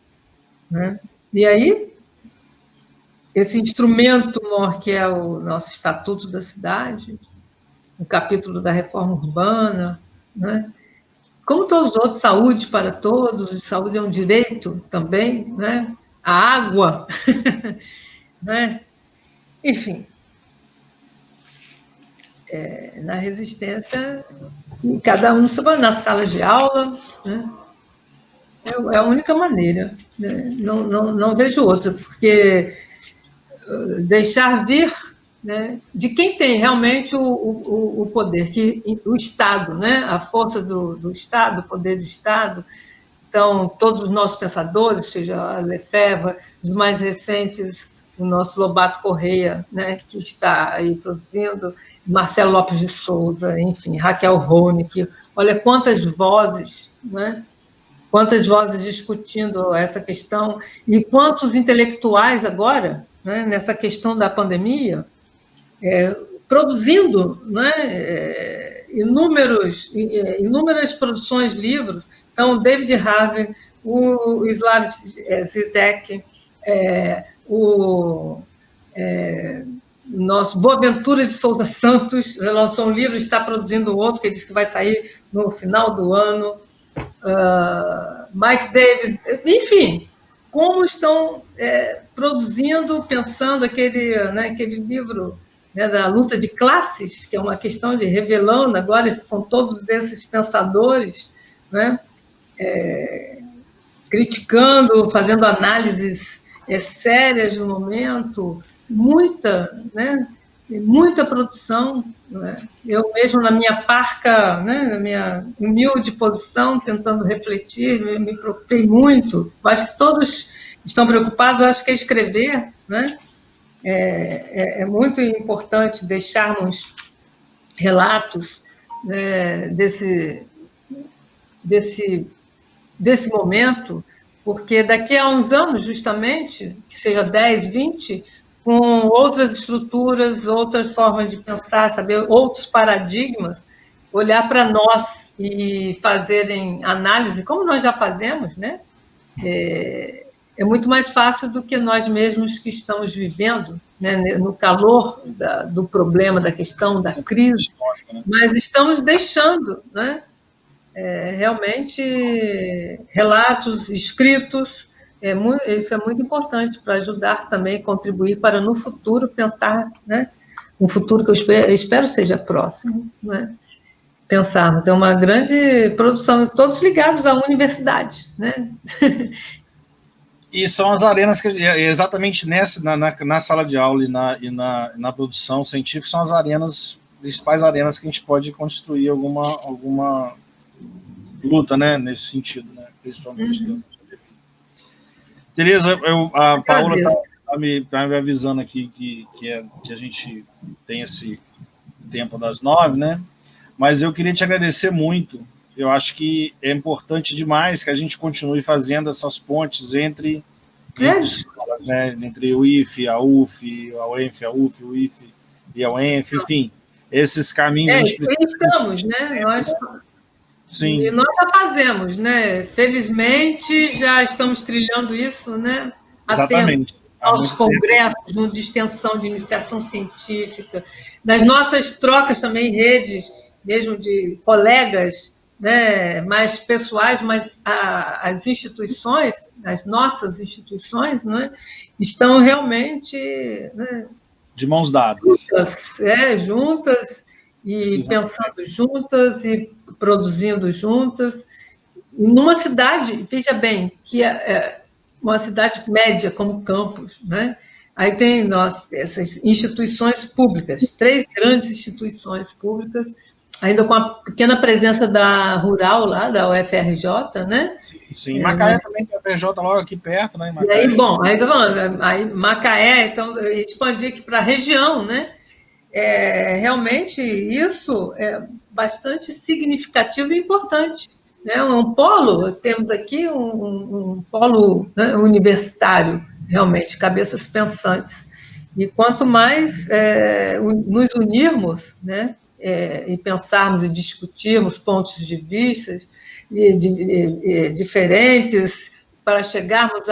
né? E aí, esse instrumento maior que é o nosso Estatuto da Cidade, o capítulo da reforma urbana, né? Como todos os outros, saúde para todos, saúde é um direito também, né? A água, né? Enfim, na resistência, cada um na sala de aula, né? É a única maneira, né? Não vejo outra, porque deixar vir, né, de quem tem realmente o poder, que o Estado, né? A força do Estado, o poder do Estado. Então, todos os nossos pensadores, seja a Lefebvre, os mais recentes, o nosso Lobato Correia, né, que está aí produzindo, Marcelo Lopes de Souza, enfim, Raquel Ronick, olha quantas vozes, né, quantas vozes discutindo essa questão, e quantos intelectuais agora, né, nessa questão da pandemia, produzindo, né, inúmeras produções, livros. Então, David Harvey, o Slavoj Zizek, o nosso Boaventura de Souza Santos lançou um livro, está produzindo outro, que diz que vai sair no final do ano. Mike Davis, enfim, como estão produzindo, pensando aquele livro, né, da luta de classes, que é uma questão de revelando agora com todos esses pensadores, né, criticando, fazendo análises sérias no momento, muita produção, né? Eu mesmo, na minha parca, né, na minha humilde posição, tentando refletir, me preocupei muito. Eu acho que todos estão preocupados, eu acho que é escrever, né? É muito importante deixarmos relatos, né, desse momento, porque daqui a uns anos, justamente, que seja 10, 20, com outras estruturas, outras formas de pensar, saber outros paradigmas, olhar para nós e fazerem análise, como nós já fazemos, né? É muito mais fácil do que nós mesmos que estamos vivendo, né, no calor do problema, da questão, da crise, mas estamos deixando, né, realmente relatos escritos. Isso é muito importante para ajudar também, contribuir para no futuro pensar, né, um futuro que eu espero seja próximo, né? Pensarmos, é uma grande produção, todos ligados à universidade, né? E são as arenas que, exatamente na sala de aula e na produção científica, são as principais arenas que a gente pode construir alguma luta, né, nesse sentido, né, principalmente. Uhum. Tereza, a Paola está me avisando aqui que a gente tem esse tempo das 9, né? Mas eu queria te agradecer muito. Eu acho que é importante demais que a gente continue fazendo essas pontes entre escolas, né? Entre o IFE, a UF, a UENF, a UF, o IFE e a UENF, enfim, esses caminhos. A gente precisa... Estamos, né? Sim. E nós já fazemos, né? Felizmente, já estamos trilhando isso, né? Exatamente. Aos congressos de extensão de iniciação científica, nas nossas trocas também, redes, mesmo de colegas, né, mais pessoais, mas as instituições, as nossas instituições, né, estão realmente, né, de mãos dadas. Juntas e pensando juntas e produzindo juntas. Numa cidade, veja bem, que é uma cidade média como Campos, né? Aí tem essas instituições públicas, 3 grandes instituições públicas, ainda com a pequena presença da Rural lá, da UFRJ, né? Sim. Macaé também tem a UFRJ logo aqui perto, né? E aí, bom, aí Macaé, então, expandir aqui para a região, né? Realmente, isso é bastante significativo e importante. Né? Um polo, temos aqui um polo, né, universitário, realmente, cabeças pensantes. E quanto mais nos unirmos, né, e pensarmos e discutirmos pontos de vista diferentes para chegarmos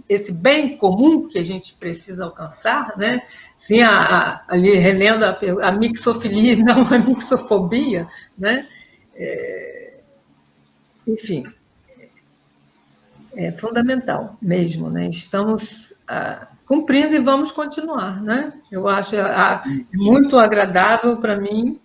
esse bem comum que a gente precisa alcançar, né? Sim, ali relendo a mixofilia, não a mixofobia, né? Enfim, é fundamental mesmo, né? Estamos cumprindo e vamos continuar, né? Eu acho muito agradável para mim,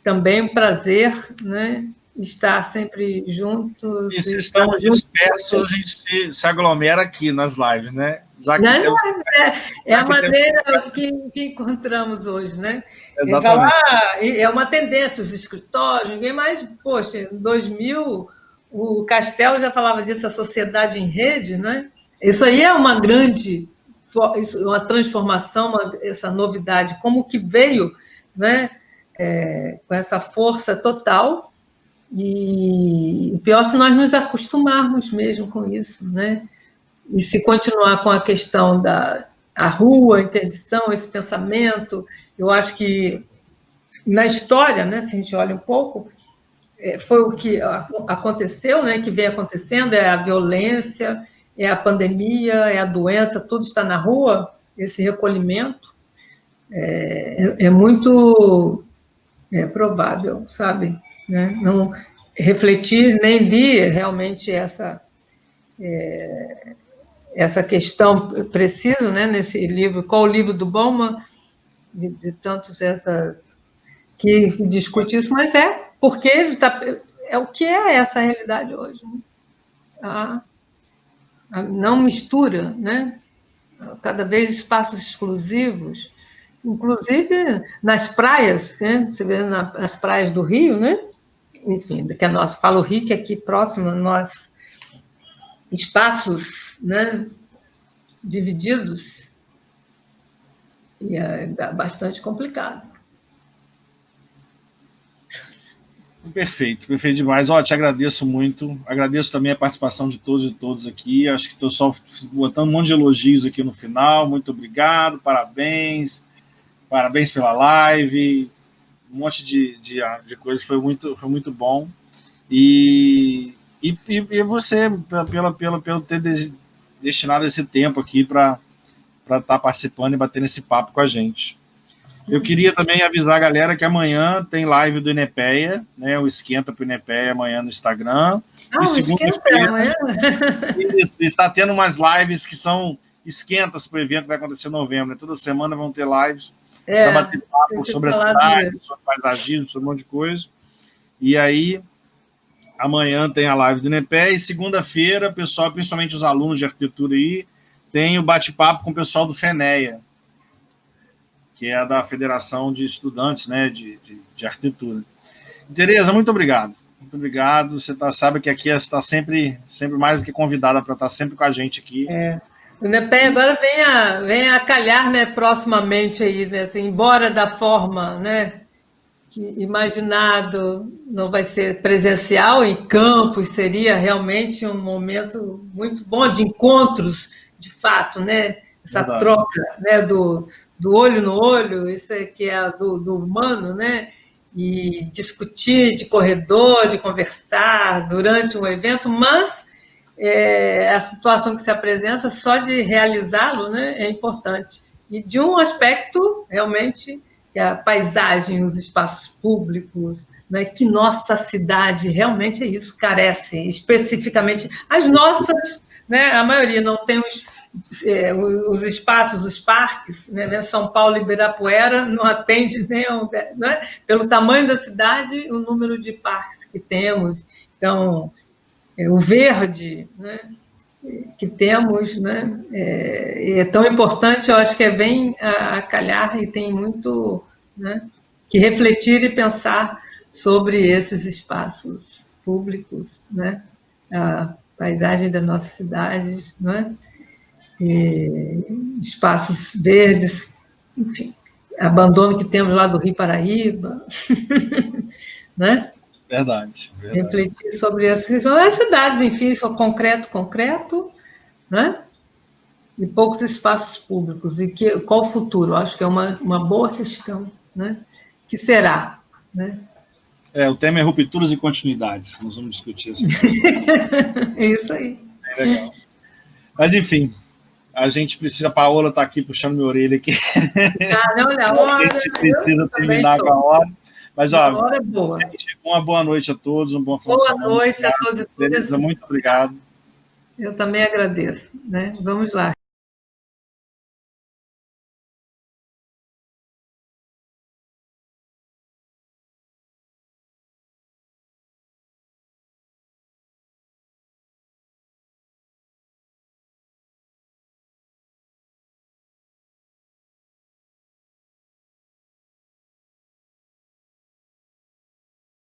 também um prazer, né? Estar sempre juntos. E se estamos dispersos, a gente se aglomera aqui nas lives, né? Já que é a maneira que encontramos hoje, né? Exatamente. É uma tendência, os escritórios, ninguém mais... Poxa, em 2000, o Castelo já falava disso, a sociedade em rede, né? Isso aí é uma grande... uma transformação, essa novidade, como que veio, né? Com essa força total. E o pior se nós nos acostumarmos mesmo com isso, né? E se continuar com a questão da rua, a interdição, esse pensamento, eu acho que na história, né, se a gente olha um pouco, foi o que aconteceu, né, que vem acontecendo, é a violência, é a pandemia, é a doença, tudo está na rua, esse recolhimento é muito provável, sabe? Né? Não refletir, nem li realmente essa questão precisa, né, nesse livro, qual o livro do Bauman, de tantos que discute isso, mas porque ele o que é essa realidade hoje. Né? Não mistura, né? Cada vez espaços exclusivos, inclusive nas praias, né? Você vê nas praias do Rio, né? Enfim, que nós falo o Rio, que é aqui próximo a nós, espaços, né, divididos, e é bastante complicado. Perfeito demais. Te agradeço muito. Agradeço também a participação de todos e todas aqui. Acho que estou só botando um monte de elogios aqui no final. Muito obrigado, parabéns pela live, um monte de coisas. Foi muito bom. E você, pelo ter destinado esse tempo aqui para estar participando e batendo esse papo com a gente. Eu queria também avisar a galera que amanhã tem live do INEPEA, né? O Esquenta para o INEPEA amanhã no Instagram. E segunda-feira está tendo umas lives que são esquentas para o evento que vai acontecer em novembro. Toda semana vão ter lives para bater papo sobre a cidade, sobre paisagismo, sobre um monte de coisa. E aí, amanhã tem a live do INEPE, e segunda-feira, pessoal, principalmente os alunos de arquitetura aí, tem o bate-papo com o pessoal do FENEA, que é da Federação de Estudantes, né, de Arquitetura. Tereza, muito obrigado. Muito obrigado. Você sabe que aqui você está sempre mais do que convidada para estar sempre com a gente aqui. O INEPE agora vem a calhar, né, proximamente aí, né, assim, embora da forma, né, que imaginado não vai ser presencial em campos, seria realmente um momento muito bom de encontros, de fato, né, essa Verdade. Troca, né, do olho no olho, isso é que é do humano, né, e discutir de corredor, de conversar durante um evento, mas a situação que se apresenta, só de realizá-lo, né, é importante. E de um aspecto, realmente, que é a paisagem, os espaços públicos, né, que nossa cidade realmente é isso, carece, especificamente. As nossas, né, a maioria não tem os espaços, os parques, né, São Paulo e Ibirapuera não atende nem né, pelo tamanho da cidade, o número de parques que temos. Então, o verde, né, que temos, né, é tão importante, eu acho que é bem a calhar e tem muito, né, que refletir e pensar sobre esses espaços públicos, né, a paisagem das nossas cidades, né, espaços verdes, enfim, abandono que temos lá do Rio Paraíba, né? Verdade. Refletir sobre as cidades, enfim, só concreto, né? E poucos espaços públicos. E qual o futuro? Eu acho que é uma boa questão, né? Que será, né? O tema é rupturas e continuidades. Nós vamos discutir isso. Isso aí. É legal. Mas, enfim, a gente precisa... A Paola está aqui puxando minha orelha aqui. Olha a hora. A gente precisa terminar com a hora. Mas, ó, a hora é boa. Uma boa noite a todos, um bom final de semana. Boa noite a todos e todas. Muito obrigado. Eu também agradeço, né? Vamos lá.